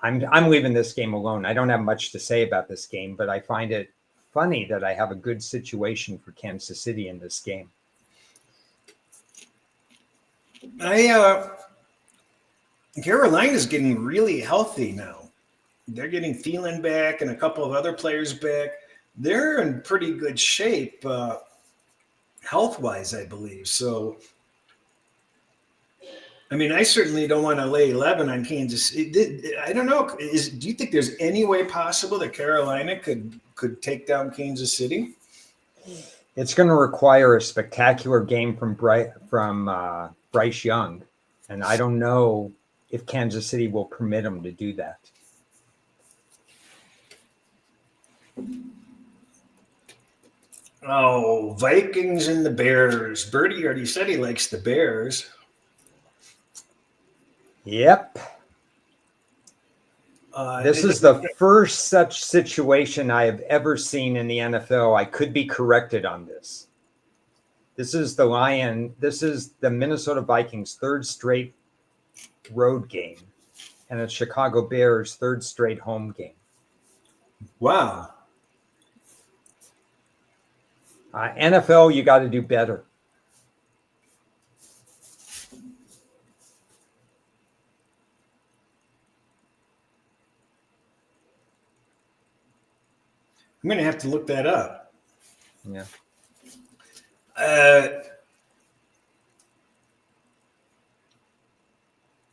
I'm leaving this game alone. I don't have much to say about this game, but I find it funny that I have a good situation for Kansas City in this game. Carolina's getting really healthy now. They're getting Thielen back and a couple of other players back. They're in pretty good shape health-wise, I believe. So, I mean, I certainly don't want to lay 11 on Kansas. I don't know. Do you think there's any way possible that Carolina could take down Kansas City? It's going to require a spectacular game from Bryce Young, and I don't know if Kansas City will permit him to do that. Oh, Vikings and the Bears. Bertie already said he likes the Bears. Yep. This is the first such situation I have ever seen in the NFL. I could be corrected on this. This is the Minnesota Vikings' 3rd straight road game, and it's Chicago Bears' 3rd straight home game. Wow. NFL, you got to do better. I'm going to have to look that up. Yeah.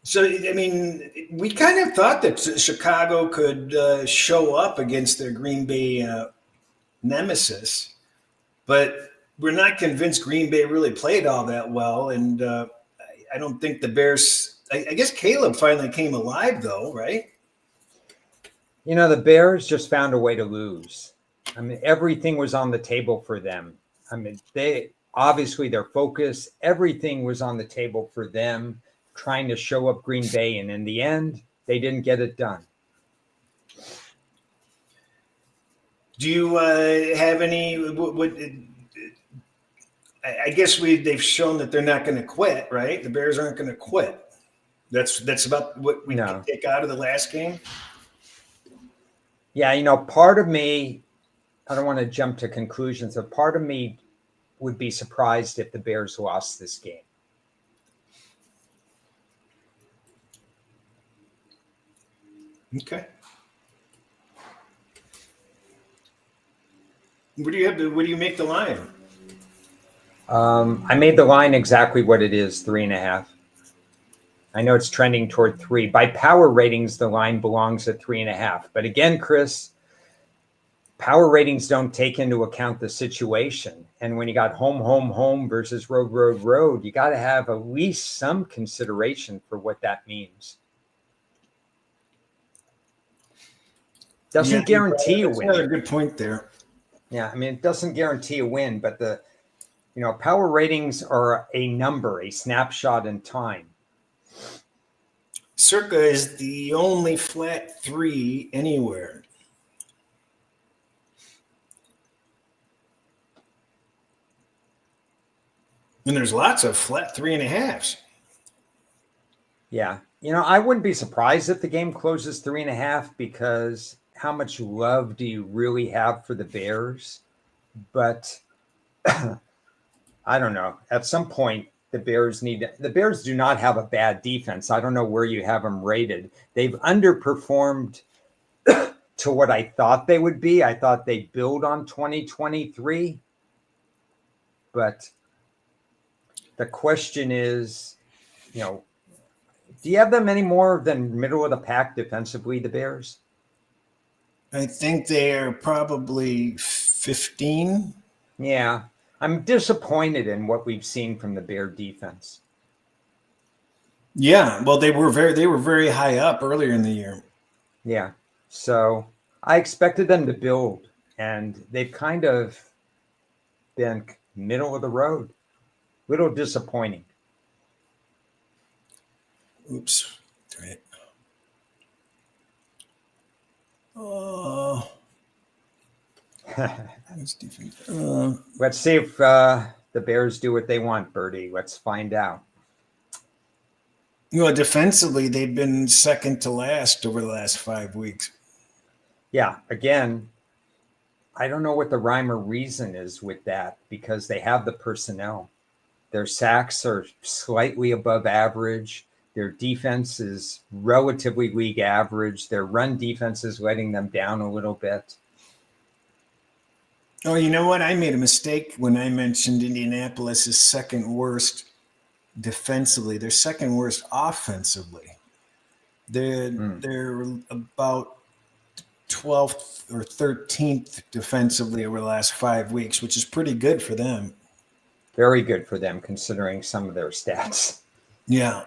So, I mean, we kind of thought that Chicago could show up against their Green Bay nemesis, but we're not convinced Green Bay really played all that well. And I don't think the Bears, I guess Caleb finally came alive, though, right? The Bears just found a way to lose. I mean, everything was on the table for them. I mean, they obviously their focus, everything was on the table for them, trying to show up Green Bay. And in the end, they didn't get it done. Do you have any? I guess they've shown that they're not going to quit, right? The Bears aren't going to quit. That's about what we can take out of the last game. Yeah, part of me, I don't want to jump to conclusions, but part of me would be surprised if the Bears lost this game. Okay. What do you make the line? I made the line exactly what it is, 3.5. I know it's trending toward 3. By power ratings, the line belongs at 3.5. But again, Chris, power ratings don't take into account the situation. And when you got home versus road, you got to have at least some consideration for what that means. Doesn't guarantee a win. That's another good point there. Yeah, I mean, it doesn't guarantee a win, but power ratings are a number, a snapshot in time. Circa is the only flat 3 anywhere. And there's lots of flat 3.5s. Yeah. I wouldn't be surprised if the game closes 3.5 because how much love do you really have for the Bears? But I don't know. At some point, the Bears do not have a bad defense. I don't know where you have them rated. They've underperformed to what I thought they would be. I thought they'd build on 2023. But the question is, do you have them any more than middle of the pack defensively, the Bears? I think they are probably 15. Yeah. I'm disappointed in what we've seen from the Bear defense. Yeah, well, they were very high up earlier in the year. Yeah. So I expected them to build, and they've kind of been middle of the road. Little disappointing. Oops. Right. Oh. Let's see if the Bears do what they want, Birdie. Let's find out. Defensively, they've been second to last over the last 5 weeks. Yeah, again, I don't know what the rhyme or reason is with that because they have the personnel. Their sacks are slightly above average. Their defense is relatively league average. Their run defense is letting them down a little bit. Oh, you know what? I made a mistake when I mentioned Indianapolis is second worst defensively. They're second worst offensively. They're about 12th or 13th defensively over the last 5 weeks, which is pretty good for them. Very good for them considering some of their stats. Yeah.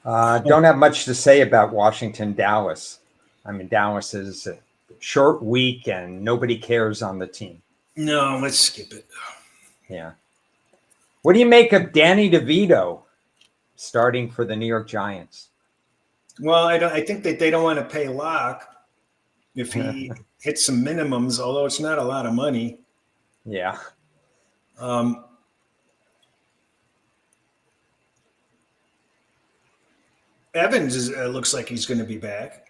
Don't have much to say about Washington, Dallas. I mean, Dallas is a short week and nobody cares on the team. No, let's skip it. Yeah. What do you make of Danny DeVito starting for the New York Giants? Well, I think that they don't want to pay Locke if he hits some minimums, although it's not a lot of money. Yeah. Evans looks like he's going to be back.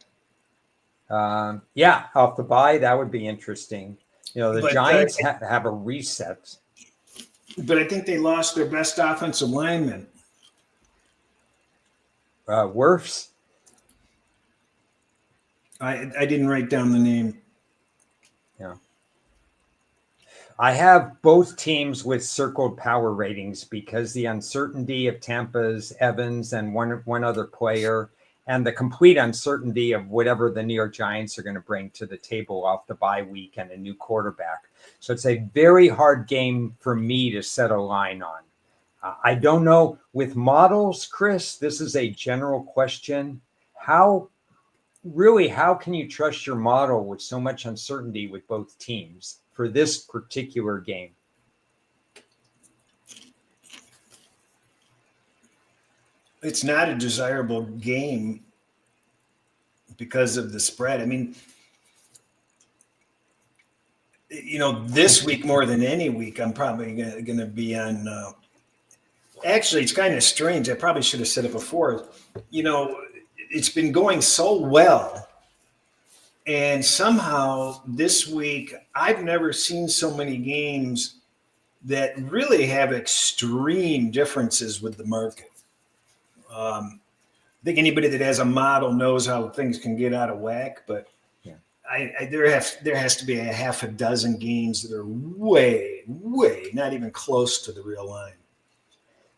Yeah, off the bye, that would be interesting. The Giants have a reset. But I think they lost their best offensive lineman. Wirfs? I didn't write down the name. Yeah. I have both teams with circled power ratings because the uncertainty of Tampa's Evans and one other player, and the complete uncertainty of whatever the New York Giants are going to bring to the table off the bye week and a new quarterback. So it's a very hard game for me to set a line on. I don't know with models, Chris. This is a general question. How can you trust your model with so much uncertainty with both teams for this particular game? It's not a desirable game because of the spread. I mean, this week more than any week, I'm probably going to be on. Actually, it's kind of strange. I probably should have said it before. It's been going so well. And somehow this week, I've never seen so many games that really have extreme differences with the market. I think anybody that has a model knows how things can get out of whack, but yeah. There has to be a half a dozen games that are way, not even close to the real line.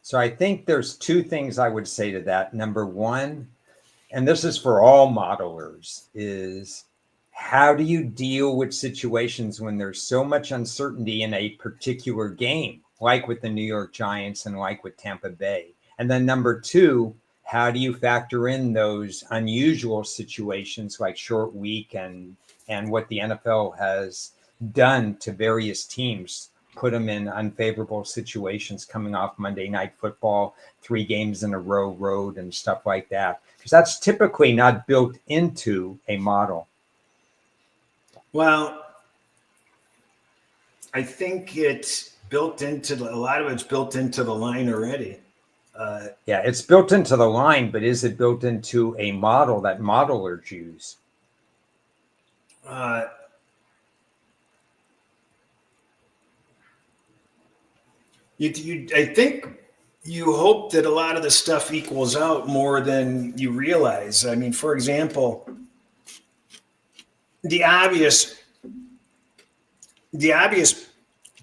So I think there's two things I would say to that. Number one, and this is for all modelers, is how do you deal with situations when there's so much uncertainty in a particular game, like with the New York Giants and like with Tampa Bay? And then number two, how do you factor in those unusual situations like short week and what the NFL has done to various teams, put them in unfavorable situations coming off Monday Night Football, 3 games in a row road and stuff like that? Because that's typically not built into a model. Well, I think it's built into a lot of it's built into the line already. Yeah, it's built into the line, but is it built into a model that modelers use? I think you hope that a lot of the stuff equals out more than you realize. I mean, for example, the obvious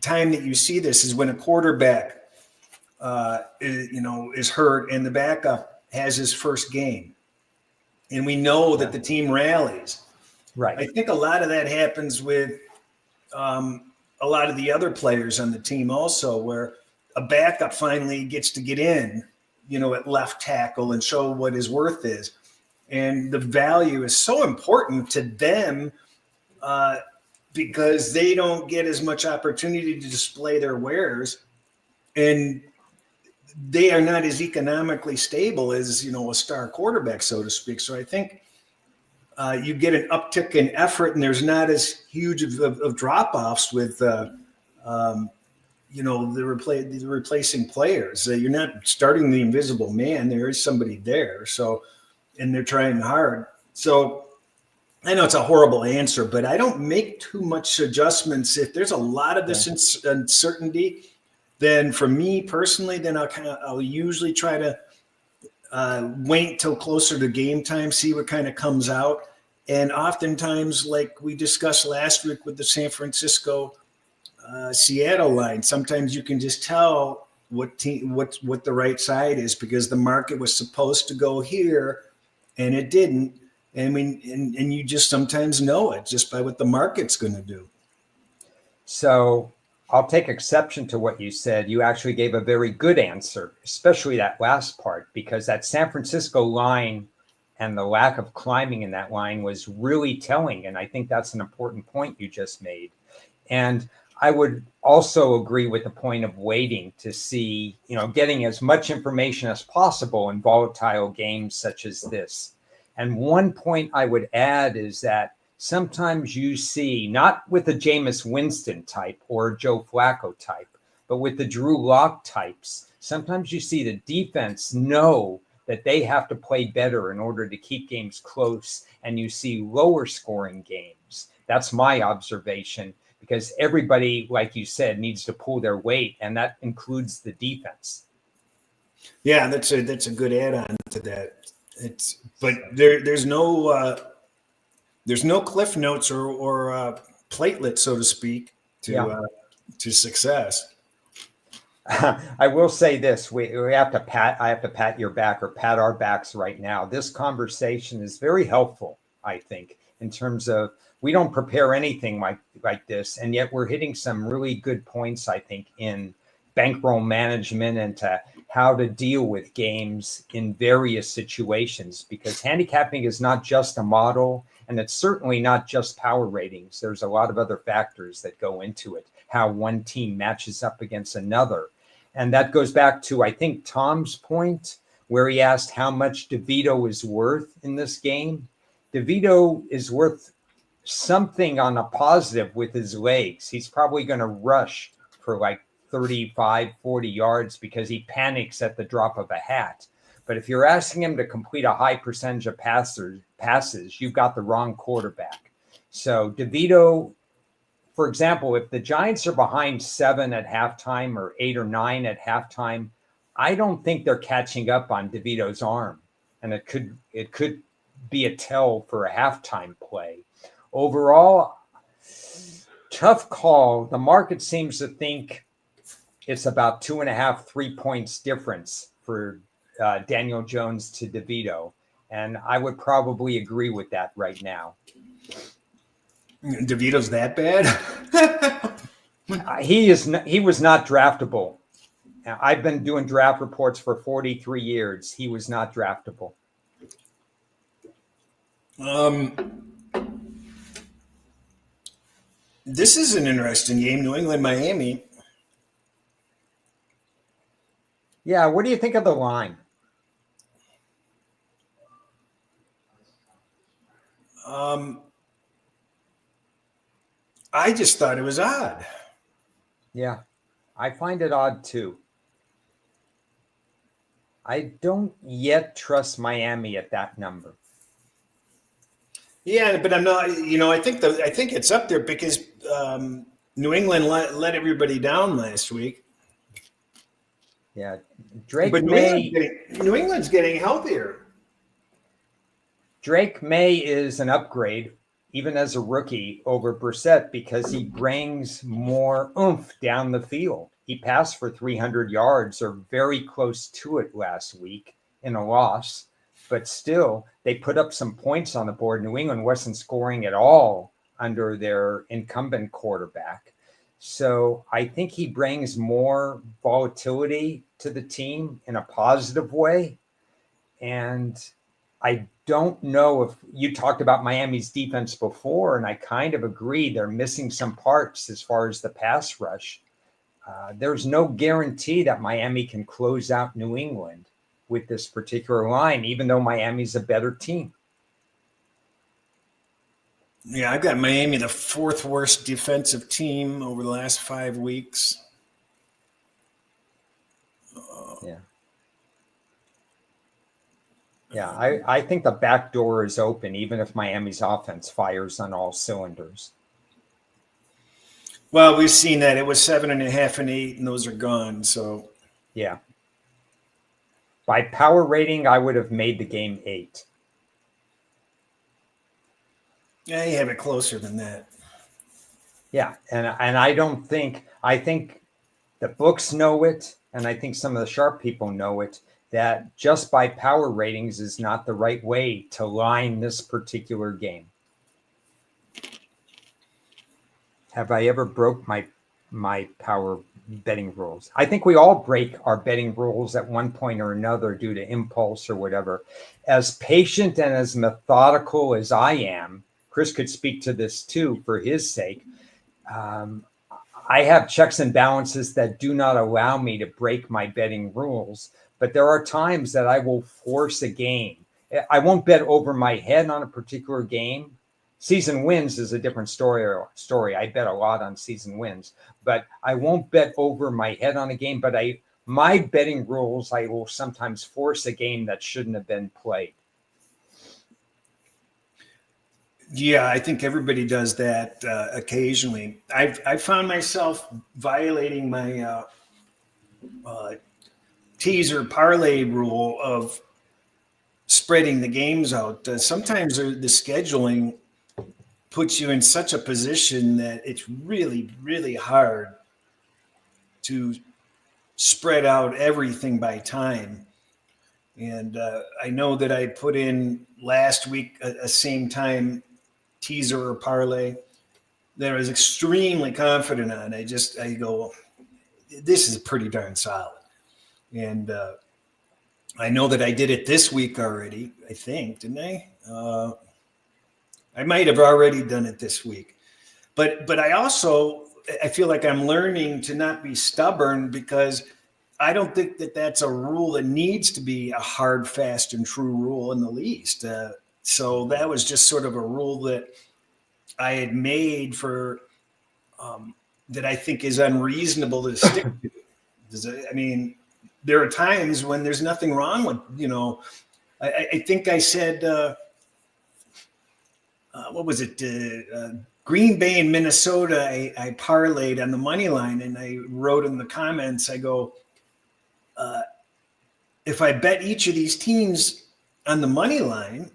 time that you see this is when a quarterback is hurt and the backup has his first game, and we know that the team rallies. Right. I think a lot of that happens with a lot of the other players on the team also, where a backup finally gets to get in, at left tackle and show what his worth is. And the value is so important to them because they don't get as much opportunity to display their wares. And they are not as economically stable as, a star quarterback, so to speak. So I think you get an uptick in effort, and there's not as huge of drop-offs with, the replacing players. You're not starting the invisible man. There is somebody there. So, and they're trying hard. So I know it's a horrible answer, but I don't make too much adjustments. If there's a lot of this uncertainty, then for me personally, then I'll usually try to wait till closer to game time, see what kind of comes out. And oftentimes, like we discussed last week with the San Francisco Seattle line, sometimes you can just tell what the right side is because the market was supposed to go here and it didn't. And you just sometimes know it just by what the market's going to do. So I'll take exception to what you said. You actually gave a very good answer, especially that last part, because that San Francisco line and the lack of climbing in that line was really telling. And I think that's an important point you just made. And I would also agree with the point of waiting to see, getting as much information as possible in volatile games such as this. And one point I would add is that sometimes you see, not with a Jameis Winston type or a Joe Flacco type, but with the Drew Lock types, sometimes you see the defense know that they have to play better in order to keep games close, and you see lower scoring games. That's my observation, because everybody, like you said, needs to pull their weight, and that includes the defense. Yeah, that's a good add-on to that. But there's no cliff notes or platelet, so to speak, to to success. I will say this: we have to pat. I have to pat your back or pat our backs right now. This conversation is very helpful, I think, in terms of we don't prepare anything like this, and yet we're hitting some really good points, I think, in bankroll management and to how to deal with games in various situations. Because handicapping is not just a model, and it's certainly not just power ratings. There's a lot of other factors that go into it. How one team matches up against another. And that goes back to, I think, Tom's point, where he asked how much DeVito is worth in this game. DeVito is worth something on a positive with his legs. He's probably going to rush for like 35, 40 yards because he panics at the drop of a hat. But if you're asking him to complete a high percentage of passes, you've got the wrong quarterback. So DeVito, for example, if the Giants are behind 7 at halftime or 8 or 9 at halftime, I don't think they're catching up on DeVito's arm. And it could be a tell for a halftime play. Overall, tough call. The market seems to think it's about 2.5, 3 points difference for Daniel Jones to DeVito. And I would probably agree with that right now. DeVito's that bad? He was not draftable. I've been doing draft reports for 43 years. He was not draftable. This is an interesting game, New England, Miami. Yeah, what do you think of the line? I just thought it was odd. Yeah, I find it odd too. I don't yet trust Miami at that number. Yeah, but I'm not. I think it's up there because New England let everybody down last week. Yeah, Drake but May. New England's getting healthier. Drake May is an upgrade, even as a rookie, over Brissett because he brings more oomph down the field. He passed for 300 yards or very close to it last week in a loss, but still they put up some points on the board. New England wasn't scoring at all under their incumbent quarterback. So I think he brings more volatility to the team in a positive way. And I don't know if you talked about Miami's defense before, and I kind of agree they're missing some parts as far as the pass rush. There's no guarantee that Miami can close out New England with this particular line, even though Miami's a better team. Yeah, I've got Miami, the 4th worst defensive team over the last 5 weeks. Yeah. Yeah, I think the back door is open, even if Miami's offense fires on all cylinders. Well, we've seen that. It was 7.5 and 8, and those are gone. So, yeah. By power rating, I would have made the game 8. Yeah, you have it closer than that. Yeah, and I think the books know it, and I think some of the sharp people know it, that just by power ratings is not the right way to line this particular game. Have I ever broke my power betting rules? I think we all break our betting rules at one point or another due to impulse or whatever. As patient and as methodical as I am, Cris could speak to this too for his sake. I have checks and balances that do not allow me to break my betting rules, but there are times that I will force a game. I won't bet over my head on a particular game. Season wins is a different story. I bet a lot on season wins, but I won't bet over my head on a game. But my betting rules, I will sometimes force a game that shouldn't have been played. Yeah, I think everybody does that occasionally. I've found myself violating my teaser parlay rule of spreading the games out. Sometimes the scheduling puts you in such a position that it's really, really hard to spread out everything by time. And I know that I put in last week a same time teaser or parlay that I was extremely confident on. I go, this is pretty darn solid. And I know that I did it this week already, I think, didn't I? I might have already done it this week. But I feel like I'm learning to not be stubborn, because I don't think that that's a rule that needs to be a hard, fast, and true rule in the least. So that was just sort of a rule that I had made for that I think is unreasonable to stick to. I mean, there are times when there's nothing wrong with, I think I said, what was it? Green Bay and Minnesota, I parlayed on the money line, and I wrote in the comments, I go, if I bet each of these teams on the money line,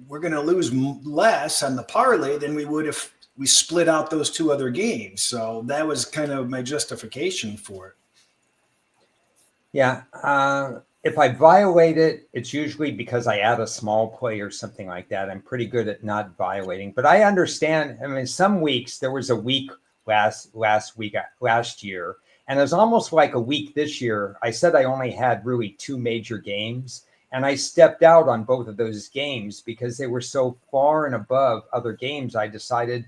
we're going to lose less on the parlay than we would if we split out those two other games. So that was kind of my justification for it. Yeah. If I violate it, it's usually because I add a small play or something like that. I'm pretty good at not violating, but I understand. I mean, some weeks, there was a week last year, and it was almost like a week this year. I said I only had really 2 major games, and I stepped out on both of those games because they were so far and above other games. I decided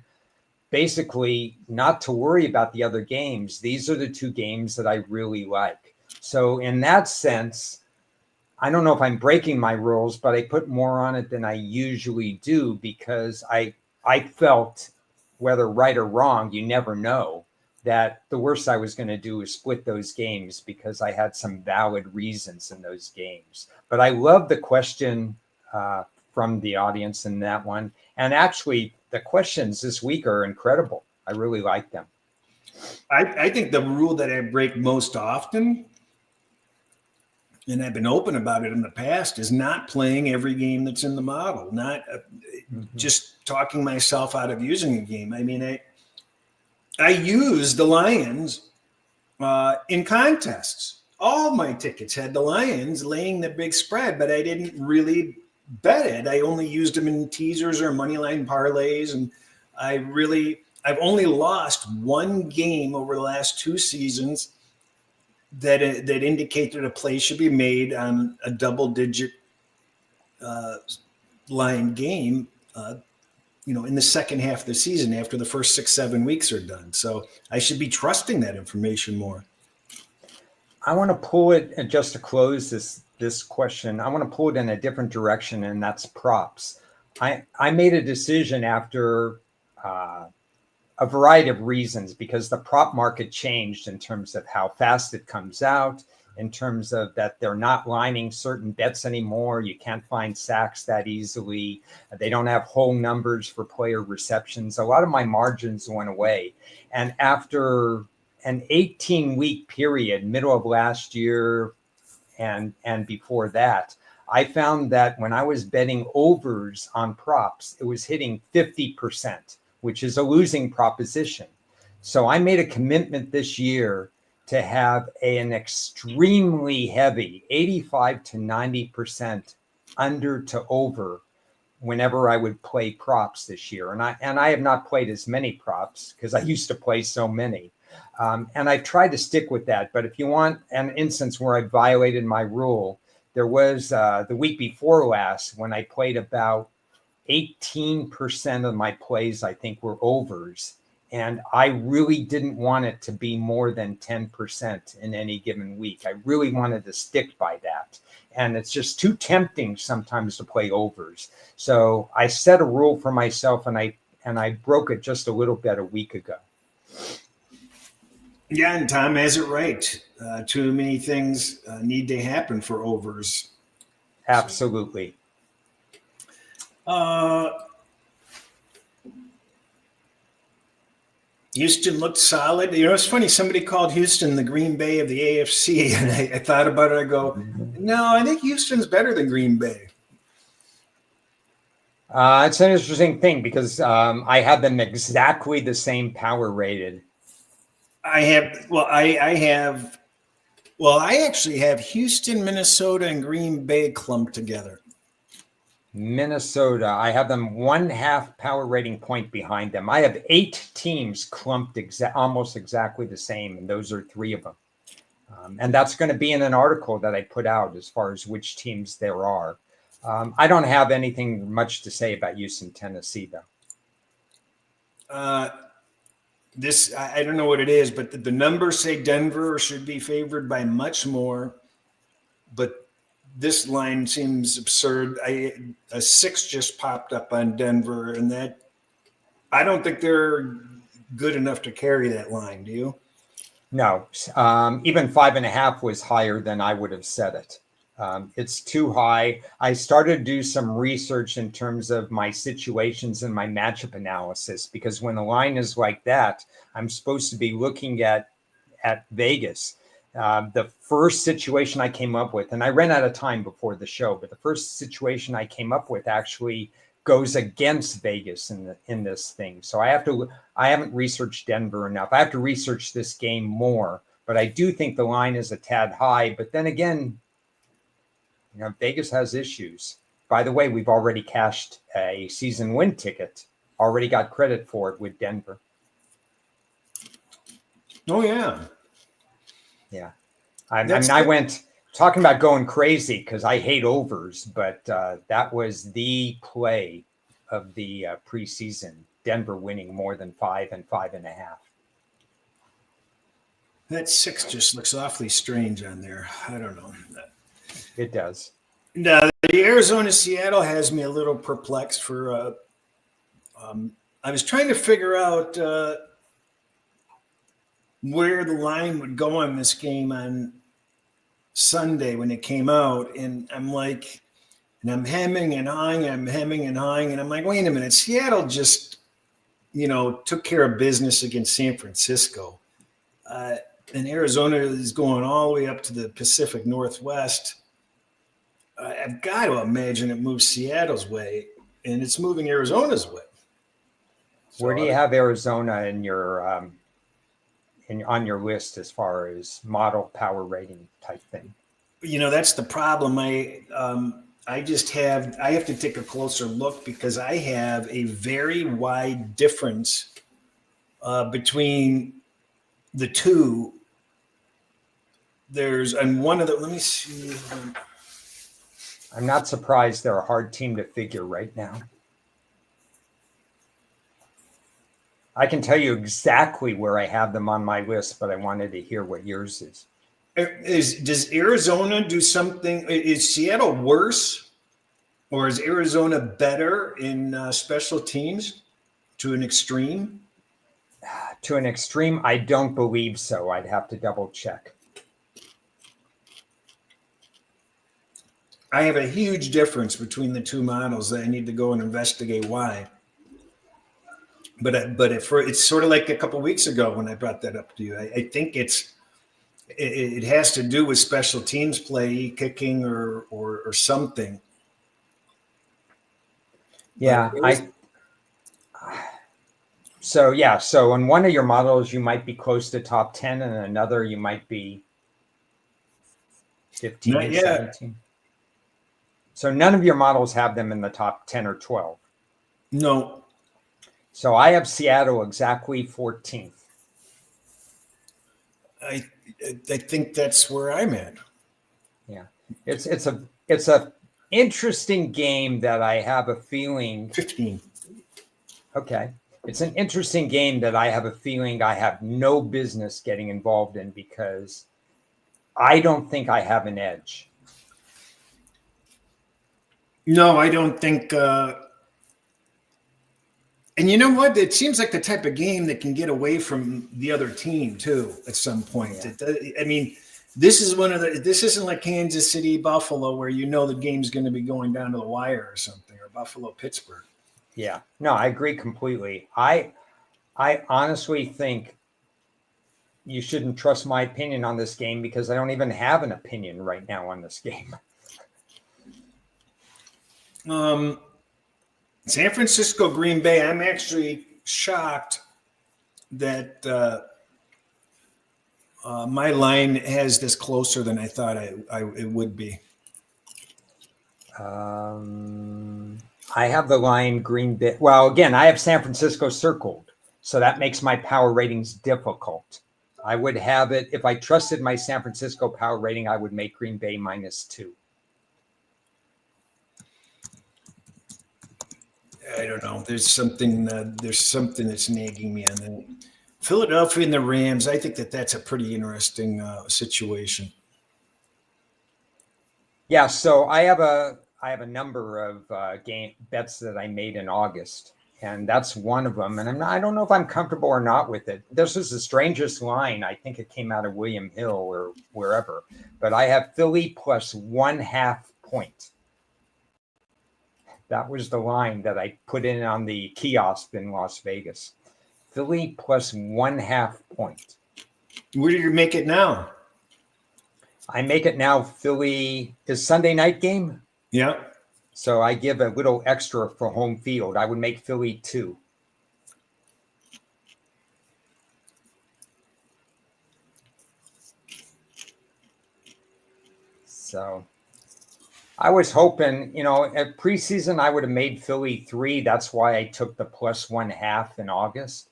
basically not to worry about the other games. These are the 2 games that I really like. So in that sense, I don't know if I'm breaking my rules, but I put more on it than I usually do, because I felt, whether right or wrong, you never know, that the worst I was going to do is split those games because I had some valid reasons in those games. But I love the question from the audience in that one. And actually, the questions this week are incredible. I really like them. I think the rule that I break most often, and I've been open about it in the past, is not playing every game that's in the model, not just talking myself out of using a game. I mean, I use the Lions in contests. All my tickets had the Lions laying the big spread, but I didn't really bet it. I only used them in teasers or money line parlays, and I've only lost 1 game over the last 2 seasons that indicate that a play should be made on a double-digit line game, in the second half of the season after the first 6-7 weeks are done. So I should be trusting that information more. I want to pull it, and just to close this question, I want to pull it in a different direction, and that's props. I made a decision after a variety of reasons, because the prop market changed in terms of how fast it comes out, in terms of that they're not lining certain bets anymore. You can't find sacks that easily. They don't have whole numbers for player receptions. A lot of my margins went away. And after an 18-week period, middle of last year and before that, I found that when I was betting overs on props, it was hitting 50%, which is a losing proposition. So I made a commitment this year to have an extremely heavy 85 to 90% under to over whenever I would play props this year. And I have not played as many props because I used to play so many. And I tried to stick with that. But if you want an instance where I violated my rule, there was the week before last when I played about 18% of my plays, I think, were overs. And I really didn't want it to be more than 10% in any given week. I really wanted to stick by that. And it's just too tempting sometimes to play overs. So I set a rule for myself, and I broke it just a little bit a week ago. Yeah, and Tom has it right. Too many things need to happen for overs. Absolutely. Houston looked solid. It's funny. Somebody called Houston the Green Bay of the AFC, and I thought about it. I go, no, I think Houston's better than Green Bay. It's an interesting thing because I had them exactly the same power rated. I actually have Houston, Minnesota, and Green Bay clumped together. Minnesota, I have them 1/2 power rating point behind them. I have 8 teams clumped almost exactly the same, and those are 3 of them. And that's going to be in an article that I put out as far as which teams there are. I don't have anything much to say about Houston, Tennessee, though. I don't know what it is, but the numbers say Denver should be favored by much more. But this line seems absurd. A 6 just popped up on Denver, and that I don't think they're good enough to carry that line. Do you? No, even 5.5 was higher than I would have set it. It's too high. I started to do some research in terms of my situations and my matchup analysis, because when the line is like that, I'm supposed to be looking at Vegas. The first situation I came up with, and I ran out of time before the show, but the first situation I came up with actually goes against Vegas in this thing. So I haven't researched Denver enough. I have to research this game more, but I do think the line is a tad high. But then again, Vegas has issues. By the way, we've already cashed a season win ticket, already got credit for it with Denver. Oh, yeah. Yeah. I went talking about going crazy because I hate overs, but that was the play of the preseason. Denver winning more than 5 and 5.5. That 6 just looks awfully strange on there. I don't know. It does. No, the Arizona-Seattle has me a little perplexed for I was trying to figure out where the line would go on this game on Sunday when it came out. And I'm like, and I'm hemming and hawing, and I'm like, wait a minute, Seattle just, took care of business against San Francisco. And Arizona is going all the way up to the Pacific Northwest. I've got to imagine it moves Seattle's way, and it's moving Arizona's way. So where do you have Arizona in your on your list as far as model power rating type thing? That's the problem. I have to take a closer look because I have a very wide difference between the two. And one of the, let me see. I'm not surprised they're a hard team to figure right now. I can tell you exactly where I have them on my list, but I wanted to hear what yours is. Does Arizona do something? Is Seattle worse, or is Arizona better in special teams to an extreme? To an extreme, I don't believe so. I'd have to double check. I have a huge difference between the two models that I need to go and investigate why. But it's sort of like a couple of weeks ago when I brought that up to you. I think it has to do with special teams play, kicking or something. Yeah, So in one of your models, you might be close to top 10, and another you might be 15 or 17. So none of your models have them in the top 10 or 12. No. So I have Seattle exactly 14th. I think that's where I'm at. Yeah, it's a interesting game that I have a feeling 15. Okay. It's an interesting game that I have a feeling I have no business getting involved in because I don't think I have an edge. No, I don't think. And you know what? It seems like the type of game that can get away from the other team too at some point. Yeah. This isn't like Kansas City, Buffalo, where the game's going to be going down to the wire or something, or Buffalo, Pittsburgh. Yeah, no, I agree completely. I honestly think you shouldn't trust my opinion on this game because I don't even have an opinion right now on this game. San Francisco, Green Bay. I'm actually shocked that My line has this closer than I thought it would be. I have the line Green Bay. Well, again, I have San Francisco circled, so that makes my power ratings difficult. I would have it, if I trusted my San Francisco power rating, I would make Green Bay -2. I don't know. There's something that's nagging me on that. Philadelphia and the Rams. I think that's a pretty interesting situation. Yeah, so I have a number of game bets that I made in August, and that's one of them. And I don't know if I'm comfortable or not with it. This is the strangest line. I think it came out of William Hill or wherever. But I have Philly plus 1/2 point. That was the line that I put in on the kiosk in Las Vegas. Philly plus 1/2 point. Where do you make it now? I make it now Philly is Sunday night game. Yeah. So I give a little extra for home field. I would make Philly 2. So I was hoping, at preseason, I would have made Philly 3. That's why I took the plus 1/2 in August.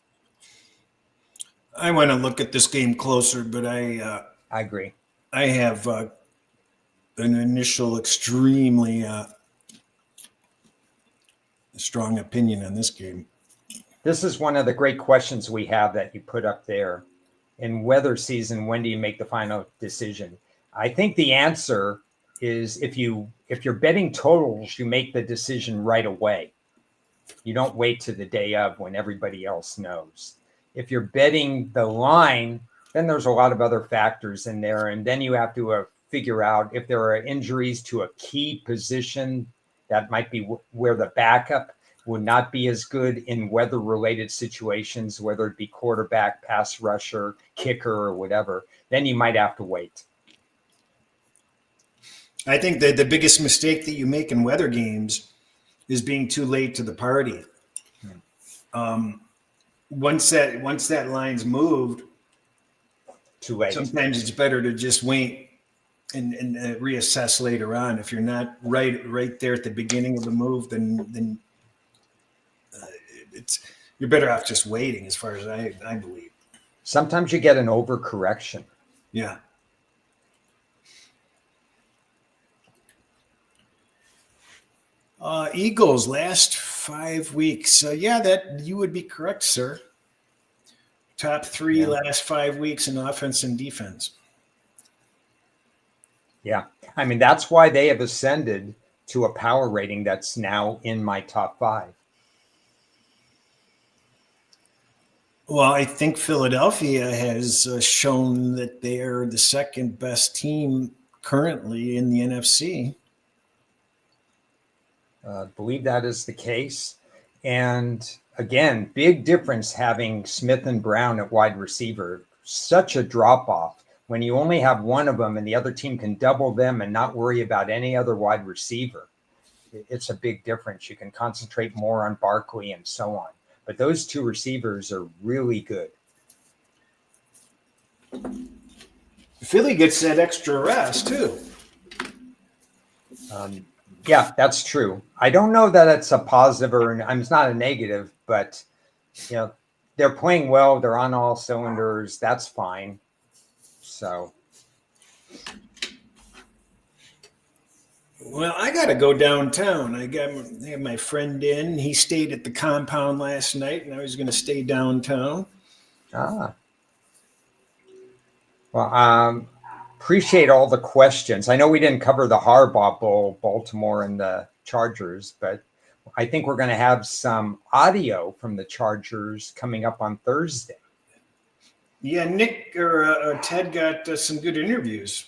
I want to look at this game closer, but I agree. I have an initial extremely strong opinion on this game. This is one of the great questions we have that you put up there. In weather season, when do you make the final decision? I think the answer is if you're betting totals, you make the decision right away. You don't wait to the day of when everybody else knows. If you're betting the line, then there's a lot of other factors in there. And then you have to figure out if there are injuries to a key position that might be where the backup would not be as good in weather-related situations, whether it be quarterback, pass rusher, kicker, or whatever. Then you might have to wait. I think that the biggest mistake that you make in weather games is being too late to the party. Once that line's moved, too late. Sometimes it's better to just wait and reassess later on. If you're not right there at the beginning of the move, then you're better off just waiting, as far as I believe. Sometimes you get an overcorrection. Yeah. Eagles last 5 weeks. Yeah, that you would be correct, sir. Top 3 last 5 weeks in offense and defense. Yeah. I mean, that's why they have ascended to a power rating that's now in my top 5. Well, I think Philadelphia has shown that they're the second best team currently in the NFC. Believe that is the case. And again, big difference having Smith and Brown at wide receiver. Such a drop off when you only have one of them and the other team can double them and not worry about any other wide receiver. It's a big difference. You can concentrate more on Barkley and so on. But those 2 receivers are really good. Philly gets that extra rest too. Yeah, that's true. I don't know that it's a positive or it's not a negative, but they're playing well. They're on all cylinders. That's fine. So, well, I got to go downtown. I have my friend in. He stayed at the compound last night, and I was going to stay downtown. Well, appreciate all the questions. I know we didn't cover the Harbaugh Bowl, Baltimore and the Chargers, but I think we're going to have some audio from the Chargers coming up on Thursday. Yeah, Nick or Ted got some good interviews.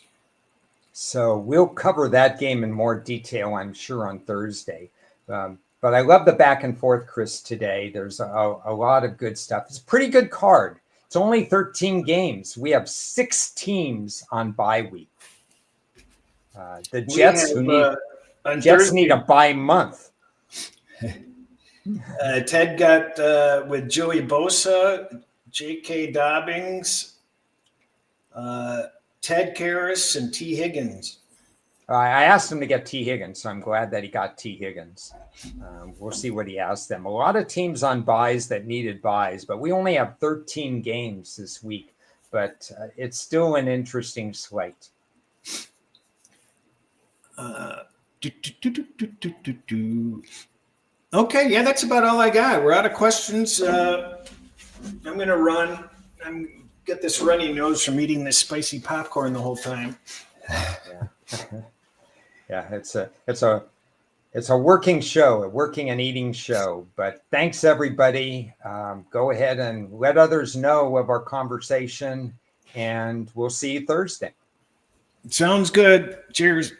So we'll cover that game in more detail, I'm sure, on Thursday. But I love the back and forth, Chris, today. There's a lot of good stuff. It's a pretty good card. It's only 13 games. We have 6 teams on bye week. The Jets need a bye month. Ted got with Joey Bosa, J.K. Dobbins, Ted Karras and T. Higgins. I asked him to get T. Higgins, so I'm glad that he got T. Higgins. We'll see what he asked them. A lot of teams on buys that needed buys, but we only have 13 games this week. But it's still an interesting slate. Okay, yeah, that's about all I got. We're out of questions. I'm going to run. I'm get this runny nose from eating this spicy popcorn the whole time. Yeah, it's a working show, a working and eating show. But thanks, everybody. Go ahead and let others know of our conversation, and we'll see you Thursday. Sounds good. Cheers.